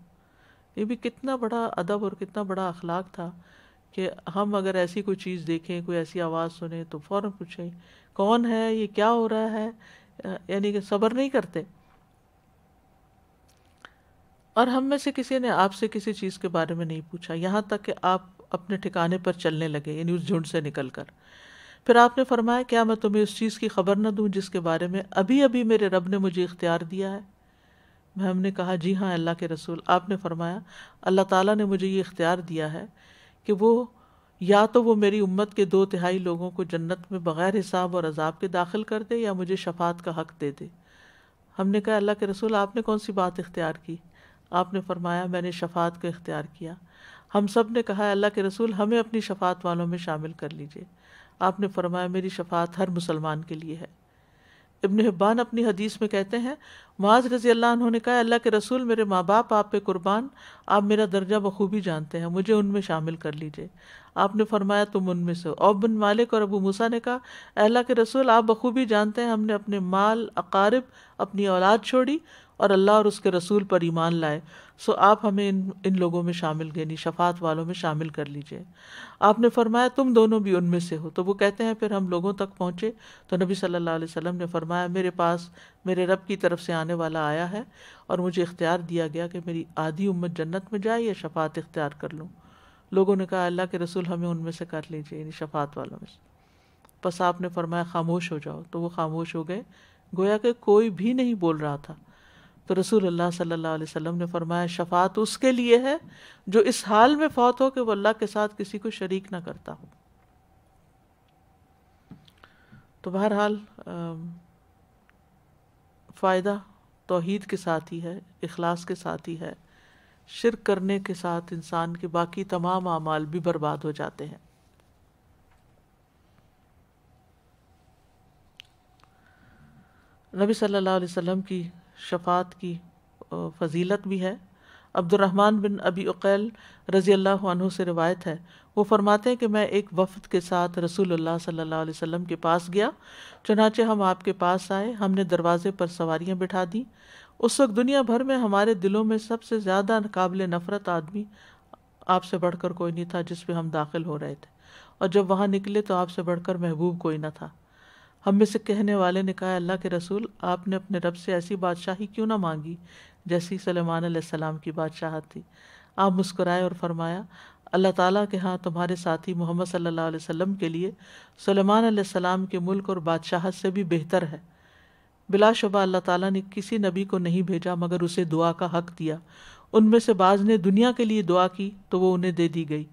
یہ بھی کتنا بڑا ادب اور کتنا بڑا اخلاق تھا کہ ہم اگر ایسی کوئی چیز دیکھیں، کوئی ایسی آواز سنیں تو فوراً پوچھیں کون ہے، یہ کیا ہو رہا ہے، یعنی کہ صبر نہیں کرتے۔ اور ہم میں سے کسی نے آپ سے کسی چیز کے بارے میں نہیں پوچھا یہاں تک کہ آپ اپنے ٹھکانے پر چلنے لگے، یعنی اس جھنڈ سے نکل کر۔ پھر آپ نے فرمایا کیا میں تمہیں اس چیز کی خبر نہ دوں جس کے بارے میں ابھی ابھی میرے رب نے مجھے اختیار دیا ہے؟ ہم نے کہا جی ہاں اللہ کے رسول۔ آپ نے فرمایا اللہ تعالیٰ نے مجھے یہ اختیار دیا ہے کہ یا تو وہ میری امت کے 2/3 لوگوں کو جنت میں بغیر حساب اور عذاب کے داخل کر دے یا مجھے شفاعت کا حق دے دے۔ ہم نے کہا اللہ کے رسول آپ نے کون سی بات اختیار کی؟ آپ نے فرمایا میں نے شفاعت کا اختیار کیا۔ ہم سب نے کہا اللہ کے رسول ہمیں اپنی شفاعت والوں میں شامل کر لیجئے۔ آپ نے فرمایا میری شفاعت ہر مسلمان کے لیے ہے۔ ابن حبان اپنی حدیث میں کہتے ہیں معاذ رضی اللہ عنہ نے کہا اللہ کے رسول میرے ماں باپ آپ پہ قربان، آپ میرا درجہ بخوبی جانتے ہیں، مجھے ان میں شامل کر لیجئے۔ آپ نے فرمایا تم ان میں سے ہو۔ عوف بن مالک اور ابو موسیٰ نے کہا اے اللہ کے رسول آپ بخوبی جانتے ہیں ہم نے اپنے مال، اقارب، اپنی اولاد چھوڑی اور اللہ اور اس کے رسول پر ایمان لائے، سو آپ ہمیں ان لوگوں میں شامل یعنی شفاعت والوں میں شامل کر لیجئے۔ آپ نے فرمایا تم دونوں بھی ان میں سے ہو۔ تو وہ کہتے ہیں پھر ہم لوگوں تک پہنچے تو نبی صلی اللہ علیہ وسلم نے فرمایا میرے پاس میرے رب کی طرف سے آنے والا آیا ہے اور مجھے اختیار دیا گیا کہ میری آدھی امت جنت میں جائے یا شفاعت اختیار کر لوں۔ لوگوں نے کہا اللہ کے رسول ہمیں ان میں سے کر لیجئے، یعنی شفاعت والوں میں سے۔ پس آپ نے فرمایا خاموش ہو جاؤ، تو وہ خاموش ہو گئے، گویا کہ کوئی بھی نہیں بول رہا تھا۔ تو رسول اللہ صلی اللہ علیہ وسلم نے فرمایا شفاعت اس کے لیے ہے جو اس حال میں فوت ہو کہ وہ اللہ کے ساتھ کسی کو شریک نہ کرتا ہو۔ تو بہرحال فائدہ توحید کے ساتھ ہی ہے، اخلاص کے ساتھ ہی ہے۔ شرک کرنے کے ساتھ انسان کے باقی تمام اعمال بھی برباد ہو جاتے ہیں۔ نبی صلی اللہ علیہ وسلم کی شفاعت کی فضیلت بھی ہے۔ عبد الرحمن بن ابی عقیل رضی اللہ عنہ سے روایت ہے، وہ فرماتے ہیں کہ میں ایک وفد کے ساتھ رسول اللہ صلی اللہ علیہ وسلم کے پاس گیا، چنانچہ ہم آپ کے پاس آئے، ہم نے دروازے پر سواریاں بٹھا دیں۔ اس وقت دنیا بھر میں ہمارے دلوں میں سب سے زیادہ قابل نفرت آدمی آپ سے بڑھ کر کوئی نہیں تھا جس پہ ہم داخل ہو رہے تھے، اور جب وہاں نکلے تو آپ سے بڑھ کر محبوب کوئی نہ تھا۔ ہم میں سے کہنے والے نے کہا اللہ کے رسول آپ نے اپنے رب سے ایسی بادشاہی کیوں نہ مانگی جیسی سلیمان علیہ السلام کی بادشاہت تھی؟ آپ مسکرائے اور فرمایا اللہ تعالیٰ کے ہاں تمہارے ساتھی محمد صلی اللہ علیہ وسلم کے لیے سلیمان علیہ السلام کے ملک اور بادشاہت سے بھی بہتر ہے۔ بلا شبہ اللہ تعالیٰ نے کسی نبی کو نہیں بھیجا مگر اسے دعا کا حق دیا۔ ان میں سے بعض نے دنیا کے لیے دعا کی تو وہ انہیں دے دی گئی،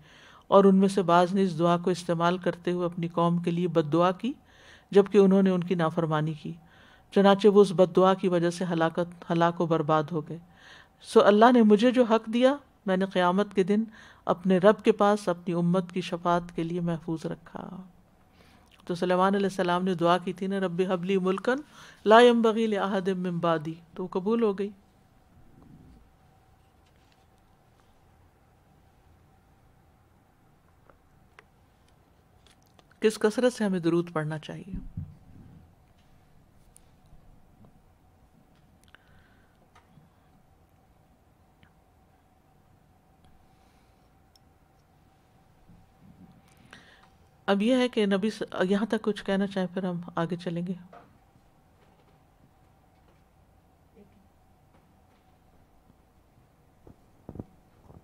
اور ان میں سے بعض نے اس دعا کو استعمال کرتے ہوئے اپنی قوم کے لیے بد دعا کی جبکہ انہوں نے ان کی نافرمانی کی، چنانچہ وہ اس بد دعا کی وجہ سے ہلاک و برباد ہو گئے۔ سو اللہ نے مجھے جو حق دیا میں نے قیامت کے دن اپنے رب کے پاس اپنی امت کی شفاعت کے لیے محفوظ رکھا۔ تو سلیمان علیہ السلام نے دعا کی تھی نا رب ہب لی ملکن لا ینبغی لأحد من بعدی، تو وہ قبول ہو گئی۔ کس کثرت سے ہمیں درود پڑھنا چاہیے۔ اب یہ ہے کہ نبی یہاں تک کچھ کہنا چاہیں پھر ہم آگے چلیں گے۔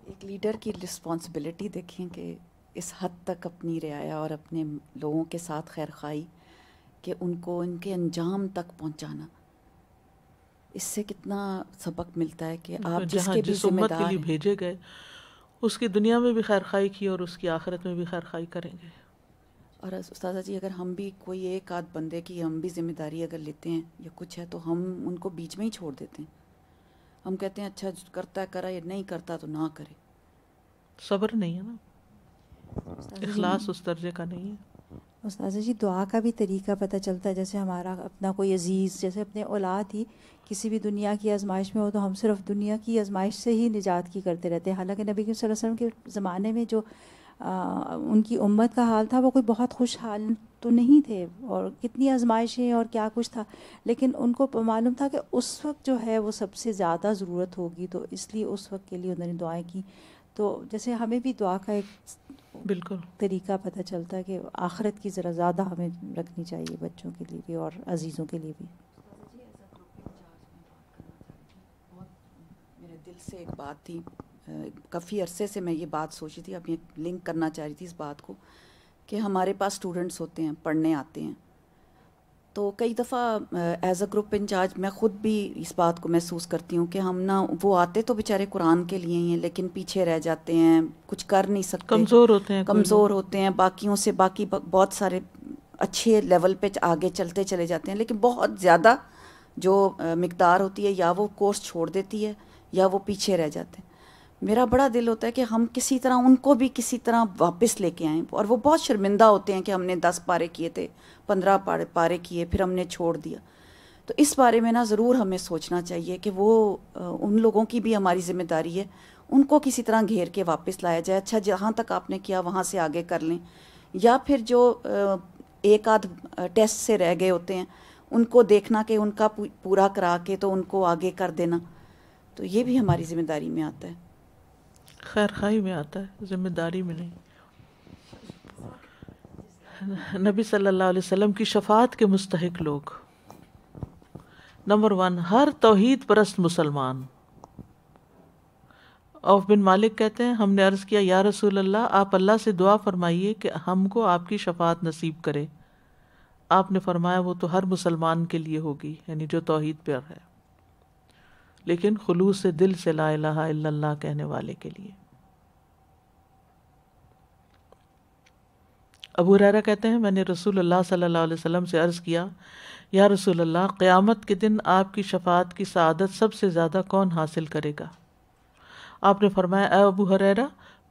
ایک لیڈر کی رسپانسبلٹی دیکھیں کہ اس حد تک اپنی رعایا اور اپنے لوگوں کے ساتھ خیر خواہی کہ ان کو ان کے انجام تک پہنچانا، اس سے کتنا سبق ملتا ہے کہ آپ جس کے بھی جس ذمہ امت کے دار لیے ہیں بھیجے گئے اس کی دنیا میں بھی خیر خواہی کی اور اس کی آخرت میں بھی خیر خواہی کریں گے۔ اور استاذہ جی اگر ہم بھی کوئی ایک آدھ بندے کی ہم بھی ذمہ داری اگر لیتے ہیں یا کچھ ہے تو ہم ان کو بیچ میں ہی چھوڑ دیتے ہیں. ہم کہتے ہیں اچھا کرتا ہے کرا، یا نہیں کرتا تو نہ کرے. صبر نہیں ہے نا، اخلاص اس درجے کا نہیں ہے. استاذہ جی دعا کا بھی طریقہ پتہ چلتا ہے. جیسے ہمارا اپنا کوئی عزیز، جیسے اپنے اولاد ہی کسی بھی دنیا کی آزمائش میں ہو تو ہم صرف دنیا کی آزمائش سے ہی نجات کی کرتے رہتے ہیں. حالانکہ نبی کریم صلی اللہ علیہ وسلم کے زمانے میں جو ان کی امت کا حال تھا وہ کوئی بہت خوشحال تو نہیں تھے، اور کتنی آزمائشیں اور کیا کچھ تھا، لیکن ان کو معلوم تھا کہ اس وقت جو ہے وہ سب سے زیادہ ضرورت ہوگی، تو اس لیے اس وقت کے لیے انہوں نے دعائیں کی. تو جیسے ہمیں بھی دعا کا ایک بالکل طریقہ پتہ چلتا ہے کہ آخرت کی ذرا زیادہ ہمیں رکھنی چاہیے بچوں کے لیے بھی اور عزیزوں کے لیے بھی. میرے دل سے ایک بات تھی، کافی عرصے سے میں یہ بات سوچی تھی، اب یہ لنک کرنا چاہ رہی تھی اس بات کو، کہ ہمارے پاس اسٹوڈنٹس ہوتے ہیں، پڑھنے آتے ہیں، تو کئی دفعہ ایز اے گروپ انچارج میں خود بھی اس بات کو محسوس کرتی ہوں کہ ہم نا، وہ آتے تو بیچارے قرآن کے لیے ہی ہیں لیکن پیچھے رہ جاتے ہیں، کچھ کر نہیں سکتے، کمزور ہوتے ہیں، کمزور ہوتے ہیں باقیوں سے، باقی بہت سارے اچھے لیول پہ آگے چلتے چلے جاتے ہیں، لیکن بہت زیادہ جو مقدار ہوتی ہے یا وہ کورس چھوڑ دیتی ہے یا وہ پیچھے رہ جاتے ہیں. میرا بڑا دل ہوتا ہے کہ ہم کسی طرح ان کو بھی کسی طرح واپس لے کے آئیں، اور وہ بہت شرمندہ ہوتے ہیں کہ ہم نے 10 پارے کیے تھے، 15 پارے کیے، پھر ہم نے چھوڑ دیا. تو اس بارے میں نا ضرور ہمیں سوچنا چاہیے کہ وہ ان لوگوں کی بھی ہماری ذمہ داری ہے، ان کو کسی طرح گھیر کے واپس لایا جائے. اچھا جہاں تک آپ نے کیا وہاں سے آگے کر لیں، یا پھر جو ایک آدھ ٹیسٹ سے رہ گئے ہوتے ہیں ان کو دیکھنا کہ ان کا پورا کرا کے تو ان کو آگے کر دینا. تو یہ بھی ہماری ذمہ داری میں آتا ہے، خیر خواہی میں آتا ہے، ذمہ داری میں نہیں. نبی صلی اللہ علیہ وسلم کی شفاعت کے مستحق لوگ: نمبر 1، ہر توحید پرست مسلمان. عوف بن مالک کہتے ہیں ہم نے عرض کیا یا رسول اللہ، آپ اللہ سے دعا فرمائیے کہ ہم کو آپ کی شفاعت نصیب کرے. آپ نے فرمایا وہ تو ہر مسلمان کے لیے ہوگی، یعنی جو توحید پر ہے، لیکن خلوص سے دل سے لا الہ الا اللہ کہنے والے کے لیے. ابو ہریرہ کہتے ہیں میں نے رسول اللہ صلی اللہ علیہ وسلم سے عرض کیا یا رسول اللہ، قیامت کے دن آپ کی شفاعت کی سعادت سب سے زیادہ کون حاصل کرے گا؟ آپ نے فرمایا اے ابو ہریرہ،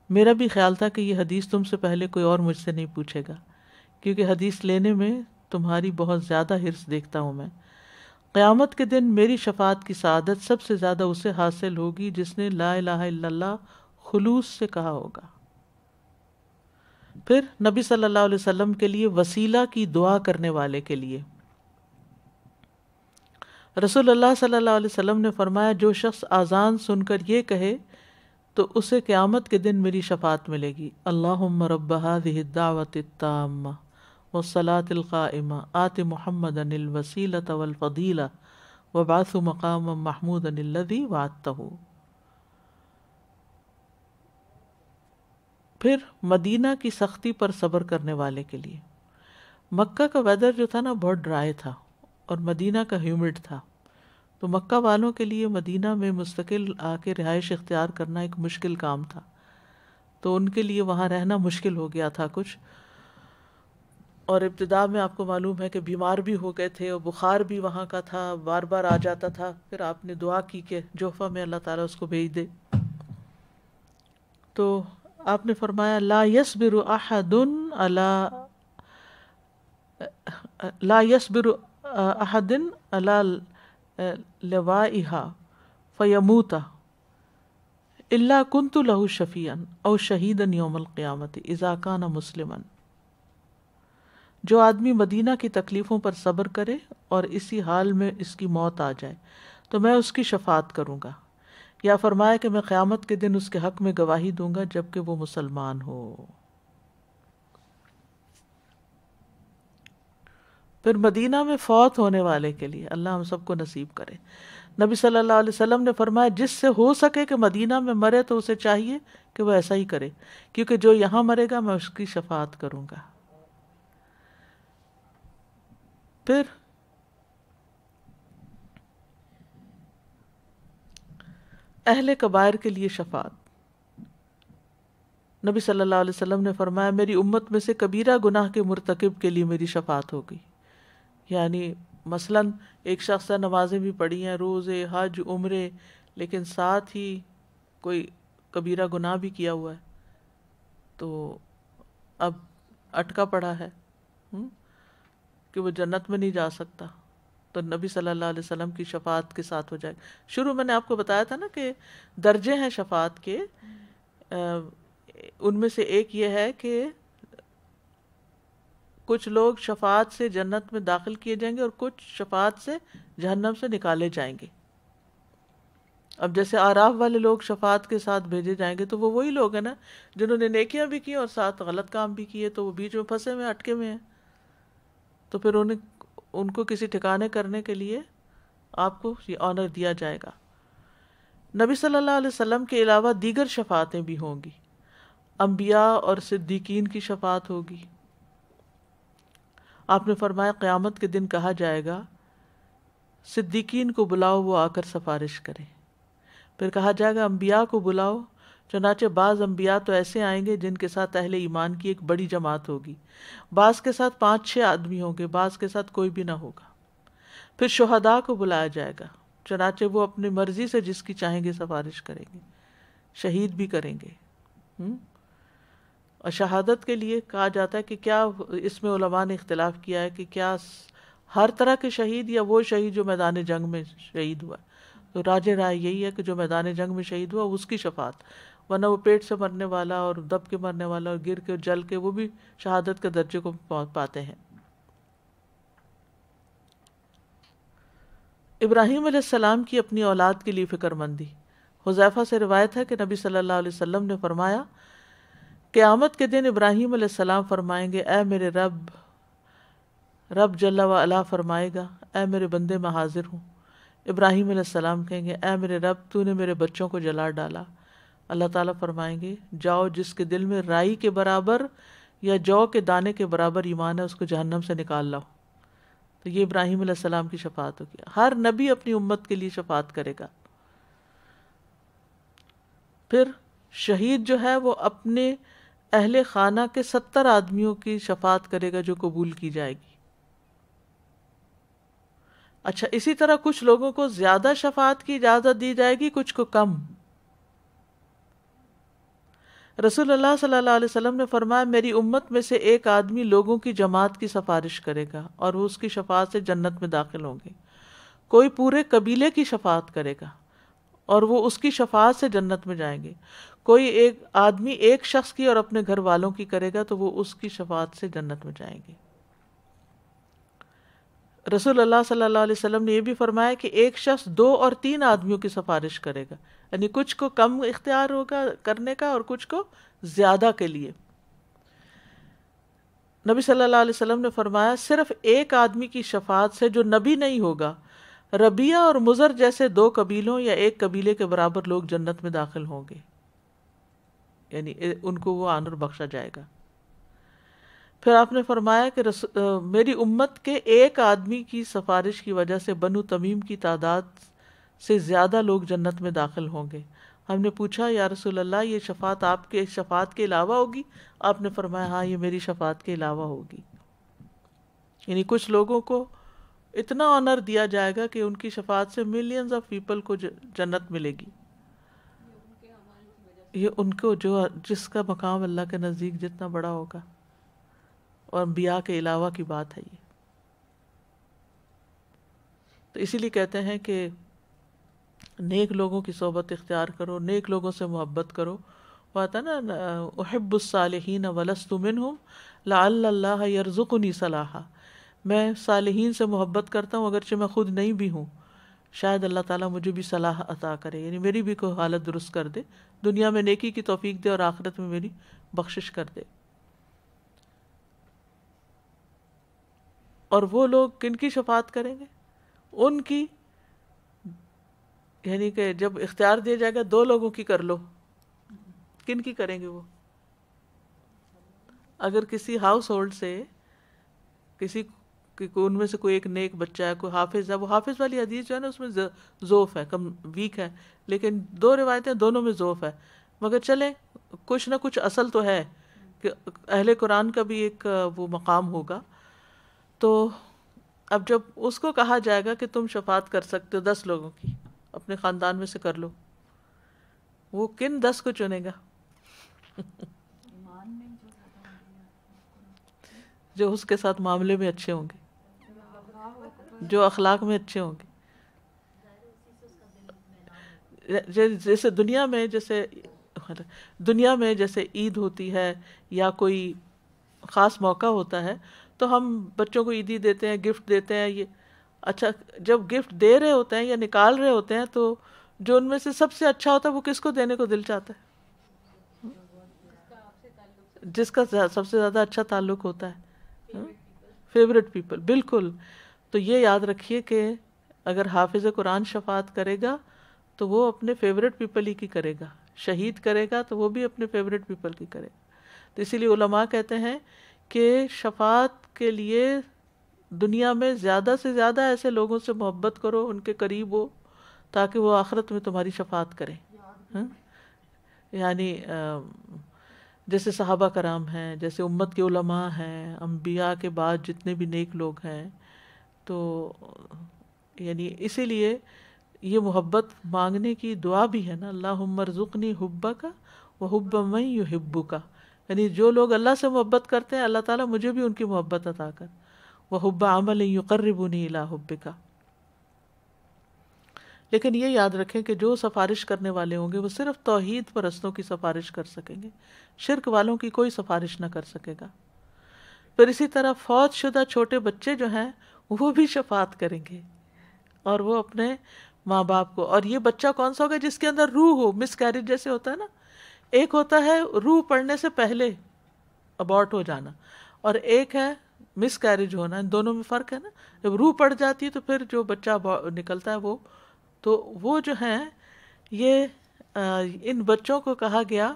میرا بھی خیال تھا کہ یہ حدیث تم سے پہلے کوئی اور مجھ سے نہیں پوچھے گا، کیونکہ حدیث لینے میں تمہاری بہت زیادہ حرص دیکھتا ہوں میں. قیامت کے دن میری شفاعت کی سعادت سب سے زیادہ اسے حاصل ہوگی جس نے لا الہ الا اللہ خلوص سے کہا ہوگا. پھر نبی صلی اللہ علیہ وسلم کے لیے وسیلہ کی دعا کرنے والے کے لیے رسول اللہ صلی اللہ علیہ وسلم نے فرمایا جو شخص اذان سن کر یہ کہے تو اسے قیامت کے دن میری شفاعت ملے گی. اللہم رب هذه الدعوة التامة والصلاة القائمة آت محمدا الوسیلة والفضیلة وابعثه مقاما محمودا الذی وعدته. پھر مدینہ کی سختی پر صبر کرنے والے کے لیے. مکہ کا ویدر جو تھا نا بہت ڈرائی تھا اور مدینہ کا ہیومڈ تھا، تو مکہ والوں کے لیے مدینہ میں مستقل آ کے رہائش اختیار کرنا ایک مشکل کام تھا، تو ان کے لیے وہاں رہنا مشکل ہو گیا تھا کچھ. اور ابتدا میں آپ کو معلوم ہے کہ بیمار بھی ہو گئے تھے اور بخار بھی وہاں کا تھا، بار بار آ جاتا تھا. پھر آپ نے دعا کی کہ جوفہ میں اللہ تعالیٰ اس کو بھیج دے. تو آپ نے فرمایا لا يصبر احد على لوائها فيموت الا كنت له شفيعا او شهيدا يوم القيامة اذا كان مسلما. جو آدمی مدینہ کی تکلیفوں پر صبر کرے اور اسی حال میں اس کی موت آ جائے تو میں اس کی شفاعت کروں گا. یا فرمایا کہ میں قیامت کے دن اس کے حق میں گواہی دوں گا جبکہ وہ مسلمان ہو. پھر مدینہ میں فوت ہونے والے کے لیے اللہ ہم سب کو نصیب کرے. نبی صلی اللہ علیہ وسلم نے فرمایا جس سے ہو سکے کہ مدینہ میں مرے تو اسے چاہیے کہ وہ ایسا ہی کرے، کیونکہ جو یہاں مرے گا میں اس کی شفاعت کروں گا. پھر اہل کبائر کے لیے شفاعت. نبی صلی اللہ علیہ وسلم نے فرمایا میری امت میں سے کبیرہ گناہ کے مرتکب کے لیے میری شفاعت ہوگی. یعنی مثلاً ایک شخص ہے نمازیں بھی پڑھی ہیں، روزے، حج، عمرے، لیکن ساتھ ہی کوئی کبیرہ گناہ بھی کیا ہوا ہے تو اب اٹکا پڑا ہے کہ وہ جنت میں نہیں جا سکتا، تو نبی صلی اللہ علیہ وسلم کی شفاعت کے ساتھ ہو جائے. شروع میں نے آپ کو بتایا تھا نا کہ درجے ہیں شفاعت کے، ان میں سے ایک یہ ہے کہ کچھ لوگ شفاعت سے جنت میں داخل کیے جائیں گے اور کچھ شفاعت سے جہنم سے نکالے جائیں گے. اب جیسے آراف والے لوگ شفاعت کے ساتھ بھیجے جائیں گے تو وہ وہی لوگ ہیں نا جنہوں نے نیکیاں بھی کی اور ساتھ غلط کام بھی کیے، تو وہ بیچ میں پھنسے ہوئے اٹکے میں ہیں، تو پھر ان کو کسی ٹھکانے کرنے کے لیے آپ کو یہ آنر دیا جائے گا. نبی صلی اللہ علیہ وسلم کے علاوہ دیگر شفاعتیں بھی ہوں گی. انبیاء اور صدیقین کی شفاعت ہوگی. آپ نے فرمایا قیامت کے دن کہا جائے گا صدیقین کو بلاؤ وہ آ کر سفارش کریں. پھر کہا جائے گا انبیاء کو بلاؤ، چنانچہ بعض انبیاء تو ایسے آئیں گے جن کے ساتھ اہل ایمان کی ایک بڑی جماعت ہوگی، بعض کے ساتھ 5-6 آدمی ہوں گے، بعض کے ساتھ کوئی بھی نہ ہوگا. پھر شہداء کو بلایا جائے گا، چنانچہ وہ اپنی مرضی سے جس کی چاہیں گے سفارش کریں گے، شہید بھی کریں گے. اور شہادت کے لیے کہا جاتا ہے کہ کیا اس میں علماء نے اختلاف کیا ہے کہ کیا ہر طرح کے شہید یا وہ شہید جو میدان جنگ میں شہید ہوا. تو راجح رائے یہی ہے کہ جو میدان جنگ میں شہید ہوا اس کی شفاعت، ورنہ وہ پیٹ سے مرنے والا اور دب کے مرنے والا اور گر کے جل کے وہ بھی شہادت کے درجے کو پاتے ہیں. ابراہیم علیہ السلام کی اپنی اولاد کے لیے فکر مندی. حذیفہ سے روایت ہے کہ نبی صلی اللہ علیہ وسلم نے فرمایا قیامت کے دن ابراہیم علیہ السلام فرمائیں گے اے میرے رب جل و علا فرمائے گا اے میرے بندے میں حاضر ہوں. ابراہیم علیہ السلام کہیں گے اے میرے رب تو نے میرے بچوں کو جلا ڈالا. اللہ تعالیٰ فرمائیں گے جاؤ جس کے دل میں رائی کے برابر یا جو کے دانے کے برابر ایمان ہے اس کو جہنم سے نکال لاؤ. تو یہ ابراہیم علیہ السلام کی شفاعت ہوگی. ہر نبی اپنی امت کے لیے شفاعت کرے گا. پھر شہید جو ہے وہ اپنے اہل خانہ کے 70 آدمیوں کی شفاعت کرے گا جو قبول کی جائے گی. اچھا، اسی طرح کچھ لوگوں کو زیادہ شفاعت کی اجازت دی جائے گی، کچھ کو کم. رسول اللہ صلی اللہ علیہ وسلم نے فرمایا میری امت میں سے ایک آدمی لوگوں کی جماعت کی سفارش کرے گا اور وہ اس کی شفاعت سے جنت میں داخل ہوں گے. کوئی پورے قبیلے کی شفاعت کرے گا اور وہ اس کی شفاعت سے جنت میں جائیں گے. کوئی ایک آدمی ایک شخص کی اور اپنے گھر والوں کی کرے گا تو وہ اس کی شفاعت سے جنت میں جائیں گے. رسول اللہ صلی اللہ علیہ وسلم نے یہ بھی فرمایا کہ ایک شخص 2 اور 3 آدمیوں کی سفارش کرے گا، یعنی کچھ کو کم اختیار ہوگا کرنے کا اور کچھ کو زیادہ کے لیے. نبی صلی اللہ علیہ وسلم نے فرمایا صرف ایک آدمی کی شفاعت سے جو نبی نہیں ہوگا ربیہ اور مضر جیسے 2 قبیلوں یا ایک قبیلے کے برابر لوگ جنت میں داخل ہوں گے، یعنی ان کو وہ آنر بخشا جائے گا. پھر آپ نے فرمایا کہ میری امت کے ایک آدمی کی سفارش کی وجہ سے بنو تمیم کی تعداد سے زیادہ لوگ جنت میں داخل ہوں گے. ہم نے پوچھا یا رسول اللہ یہ شفاعت آپ کے شفاعت کے علاوہ ہوگی؟ آپ نے فرمایا ہاں یہ میری شفاعت کے علاوہ ہوگی. یعنی کچھ لوگوں کو اتنا آنر دیا جائے گا کہ ان کی شفاعت سے ملینز آف پیپل کو جنت ملے گی. یہ ان کو جو جس کا مقام اللہ کے نزدیک جتنا بڑا ہوگا، اور انبیاء کے علاوہ کی بات ہے یہ. تو اسی لیے کہتے ہیں کہ نیک لوگوں کی صحبت اختیار کرو، نیک لوگوں سے محبت کرو. وہ آتا ہے نا احب الصالحین ولست منہم لعل اللہ یرزقنی صلاحا. میں صالحین سے محبت کرتا ہوں اگرچہ میں خود نہیں بھی ہوں، شاید اللہ تعالیٰ مجھے بھی صلاح عطا کرے، یعنی میری بھی کوئی حالت درست کر دے، دنیا میں نیکی کی توفیق دے اور آخرت میں میری بخشش کر دے. اور وہ لوگ کن کی شفاعت کریں گے؟ ان کی، یعنی کہ جب اختیار دیا جائے گا 2 لوگوں کی کر لو، کن کی کریں گے وہ؟ اگر کسی ہاؤس ہولڈ سے کسی ان میں سے کوئی ایک نیک بچہ ہے، کوئی حافظ ہے، وہ حافظ والی حدیث جو ہے نا اس میں ضعف ہے، کم ویک ہے، لیکن 2 روایتیں دونوں میں ضعف ہے. مگر چلیں کچھ نہ کچھ اصل تو ہے کہ اہل قرآن کا بھی ایک وہ مقام ہوگا. تو اب جب اس کو کہا جائے گا کہ تم شفاعت کر سکتے ہو 10 لوگوں کی، اپنے خاندان میں سے کر لو، وہ کن 10 کو چنے گا؟ جو اس کے ساتھ معاملے میں اچھے ہوں گے، جو اخلاق میں اچھے ہوں گے. جیسے دنیا میں جیسے عید ہوتی ہے یا کوئی خاص موقع ہوتا ہے تو ہم بچوں کو عیدی دیتے ہیں، گفٹ دیتے ہیں. یہ اچھا، جب گفٹ دے رہے ہوتے ہیں یا نکال رہے ہوتے ہیں تو جو ان میں سے سب سے اچھا ہوتا ہے وہ کس کو دینے کو دل چاہتا ہے؟ جس کا سب سے زیادہ اچھا تعلق ہوتا ہے، فیوریٹ پیپل. بالکل. تو یہ یاد رکھیے کہ اگر حافظ قرآن شفاعت کرے گا تو وہ اپنے فیوریٹ پیپل ہی کی کرے گا، شہید کرے گا تو وہ بھی اپنے فیوریٹ پیپل کی کرے گا. تو اسی لیے علماء کہتے ہیں کہ شفاعت کے لیے دنیا میں زیادہ سے زیادہ ایسے لوگوں سے محبت کرو، ان کے قریب ہو، تاکہ وہ آخرت میں تمہاری شفاعت کریں. یعنی جیسے صحابہ کرام ہیں، جیسے امت کے علماء ہیں، انبیاء کے بعد جتنے بھی نیک لوگ ہیں. تو یعنی اسی لیے یہ محبت مانگنے کی دعا بھی ہے نا، اللہم ارزقنی حبک وحب من یحبک. یعنی جو لوگ اللہ سے محبت کرتے ہیں اللہ تعالیٰ مجھے بھی ان کی محبت عطا کر. وحب عمل یقربنی الی حبک. لیکن یہ یاد رکھیں کہ جو سفارش کرنے والے ہوں گے وہ صرف توحید پرستوں کی سفارش کر سکیں گے، شرک والوں کی کوئی سفارش نہ کر سکے گا. پھر اسی طرح فوت شدہ چھوٹے بچے جو ہیں وہ بھی شفاعت کریں گے، اور وہ اپنے ماں باپ کو. اور یہ بچہ کون سا ہوگا؟ جس کے اندر روح ہو. مس کیریج جیسے ہوتا ہے نا، ایک ہوتا ہے روح پڑنے سے پہلے ابارٹ ہو جانا، اور ایک ہے مس کیریج ہونا. ان دونوں میں فرق ہے نا. جب روح پڑ جاتی ہے تو پھر جو بچہ نکلتا ہے وہ جو ہیں یہ ان بچوں کو کہا گیا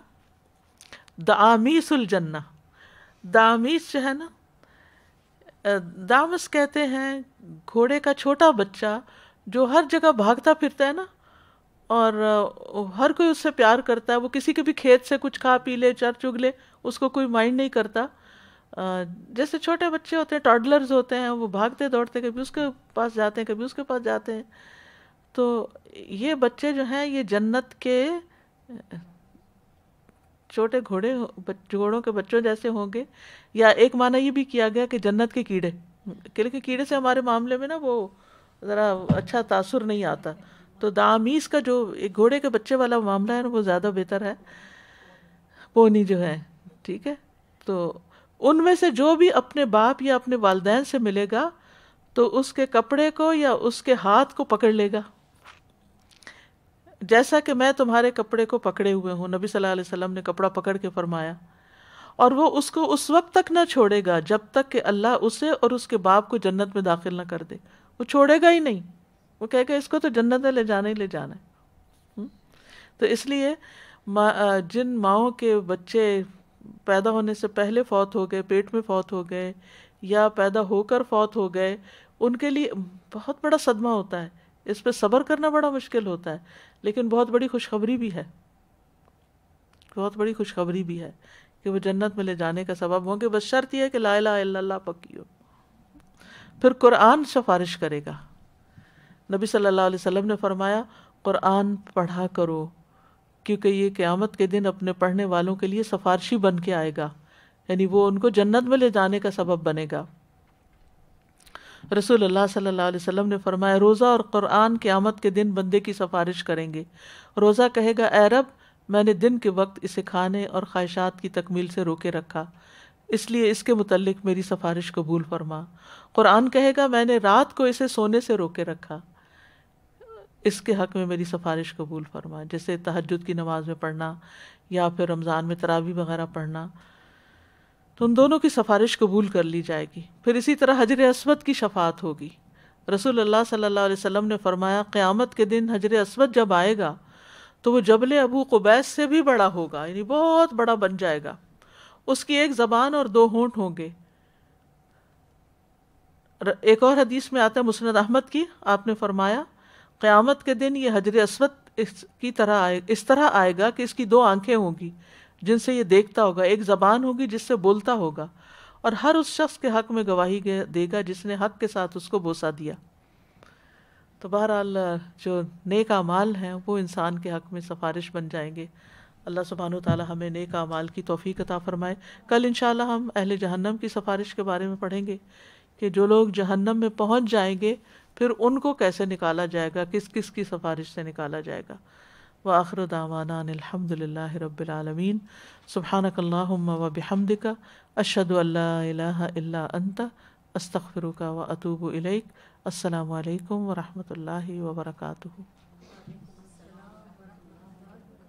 دعامیس الجنہ. دعامیس جو ہے نا، دامس کہتے ہیں گھوڑے کا چھوٹا بچہ جو ہر جگہ بھاگتا پھرتا ہے نا، اور ہر کوئی اس سے پیار کرتا ہے. وہ کسی کے بھی کھیت سے کچھ کھا پی لے، چر چگ لے، اس کو کوئی مائنڈ نہیں کرتا. جیسے چھوٹے بچے ہوتے ہیں، ٹاڈلرز ہوتے ہیں، وہ بھاگتے دوڑتے کبھی اس کے پاس جاتے ہیں، کبھی اس کے پاس جاتے ہیں. تو یہ بچے جو ہیں یہ جنت کے چھوٹے گھوڑوں کے بچوں جیسے ہوں گے. یا ایک معنی یہ بھی کیا گیا کہ جنت کے کیڑے، کیونکہ کیڑے سے ہمارے معاملے میں نا وہ ذرا اچھا تاثر نہیں آتا. تو دعامیس کا جو ایک گھوڑے کے بچے والا معاملہ ہے نا وہ زیادہ بہتر ہے. پونی جو ہے، ٹھیک ہے. تو ان میں سے جو بھی اپنے باپ یا اپنے والدین سے ملے گا تو اس کے کپڑے کو یا اس کے ہاتھ کو پکڑ لے گا، جیسا کہ میں تمہارے کپڑے کو پکڑے ہوئے ہوں. نبی صلی اللہ علیہ وسلم نے کپڑا پکڑ کے فرمایا. اور وہ اس کو اس وقت تک نہ چھوڑے گا جب تک کہ اللہ اسے اور اس کے باپ کو جنت میں داخل نہ کر دے. وہ چھوڑے گا ہی نہیں، وہ کہے گا اس کو تو جنت میں لے جانا ہی لے جانا ہے. تو اس لیے جن ماؤں کے بچے پیدا ہونے سے پہلے فوت ہو گئے، پیٹ میں فوت ہو گئے، یا پیدا ہو کر فوت ہو گئے، ان کے لیے بہت بڑا صدمہ ہوتا ہے. اس پہ صبر کرنا بڑا مشکل ہوتا ہے. لیکن بہت بڑی خوشخبری بھی ہے، بہت بڑی خوشخبری بھی ہے کہ وہ جنت میں لے جانے کا سبب ہوں گے. بس شرط یہ ہے کہ لا الہ الا اللہ پکی ہو. پھر قرآن سفارش کرے گا. نبی صلی اللہ علیہ وسلم نے فرمایا قرآن پڑھا کرو، کیونکہ یہ قیامت کے دن اپنے پڑھنے والوں کے لیے سفارشی بن کے آئے گا، یعنی وہ ان کو جنت میں لے جانے کا سبب بنے گا. رسول اللہ صلی اللہ علیہ وسلم نے فرمایا روزہ اور قرآن قیامت کے دن بندے کی سفارش کریں گے. روزہ کہے گا اے رب میں نے دن کے وقت اسے کھانے اور خواہشات کی تکمیل سے روکے رکھا، اس لیے اس کے متعلق میری سفارش قبول فرما. قرآن کہے گا میں نے رات کو اسے سونے سے روکے رکھا، اس کے حق میں میری سفارش قبول فرما. جیسے تہجد کی نماز میں پڑھنا یا پھر رمضان میں تراویح وغیرہ پڑھنا، تو ان دونوں کی سفارش قبول کر لی جائے گی. پھر اسی طرح حجر اسود کی شفاعت ہوگی. رسول اللہ صلی اللہ علیہ وسلم نے فرمایا قیامت کے دن حجر اسود جب آئے گا تو وہ جبل ابو قبیس سے بھی بڑا ہوگا، یعنی بہت بڑا بن جائے گا. اس کی ایک زبان اور 2 ہونٹ ہوں گے. ایک اور حدیث میں آتا ہے مسند احمد کی، آپ نے فرمایا قیامت کے دن یہ حجر اسود اس طرح آئے گا کہ اس کی 2 آنکھیں ہوں گی جن سے یہ دیکھتا ہوگا، ایک زبان ہوگی جس سے بولتا ہوگا، اور ہر اس شخص کے حق میں گواہی دے گا جس نے حق کے ساتھ اس کو بوسہ دیا۔ تو بہرحال جو نیک اعمال ہیں وہ انسان کے حق میں سفارش بن جائیں گے۔ اللہ سبحانہ وتعالی ہمیں نیک اعمال کی توفیق عطا فرمائے۔ کل انشاءاللہ ہم اہل جہنم کی سفارش کے بارے میں پڑھیں گے کہ جو لوگ جہنم میں پہنچ جائیں گے پھر ان کو کیسے نکالا جائے گا، کس کس کی سفارش سے نکالا جائے گا۔ وآخر دعوانا ان الحمد للہ رب العالمین۔ سبحانک اللہم وبحمدک، اشہد ان لا الہ الا انت، استغفرک واتوب الیک۔ السلام علیکم ورحمۃ اللہ وبرکاتہ۔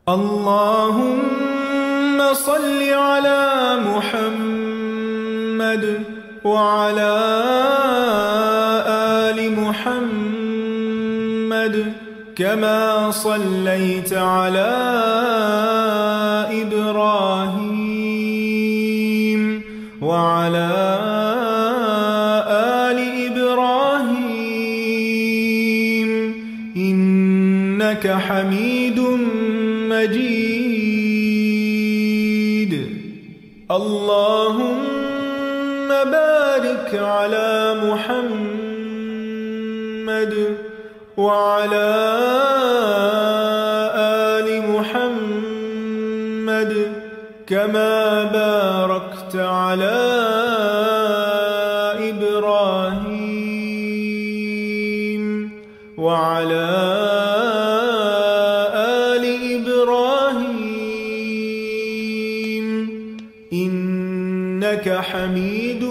اللهم صل على محمد وعلى آل محمد كما صليت على إبراهيم وعلى آل إبراهيم إنك حميد مجيد۔ اللهم بارك على محمد وعلى آل محمد كما باركت على إبراهيم وعلى آل إبراهيم إنك حميد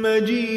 مجيد۔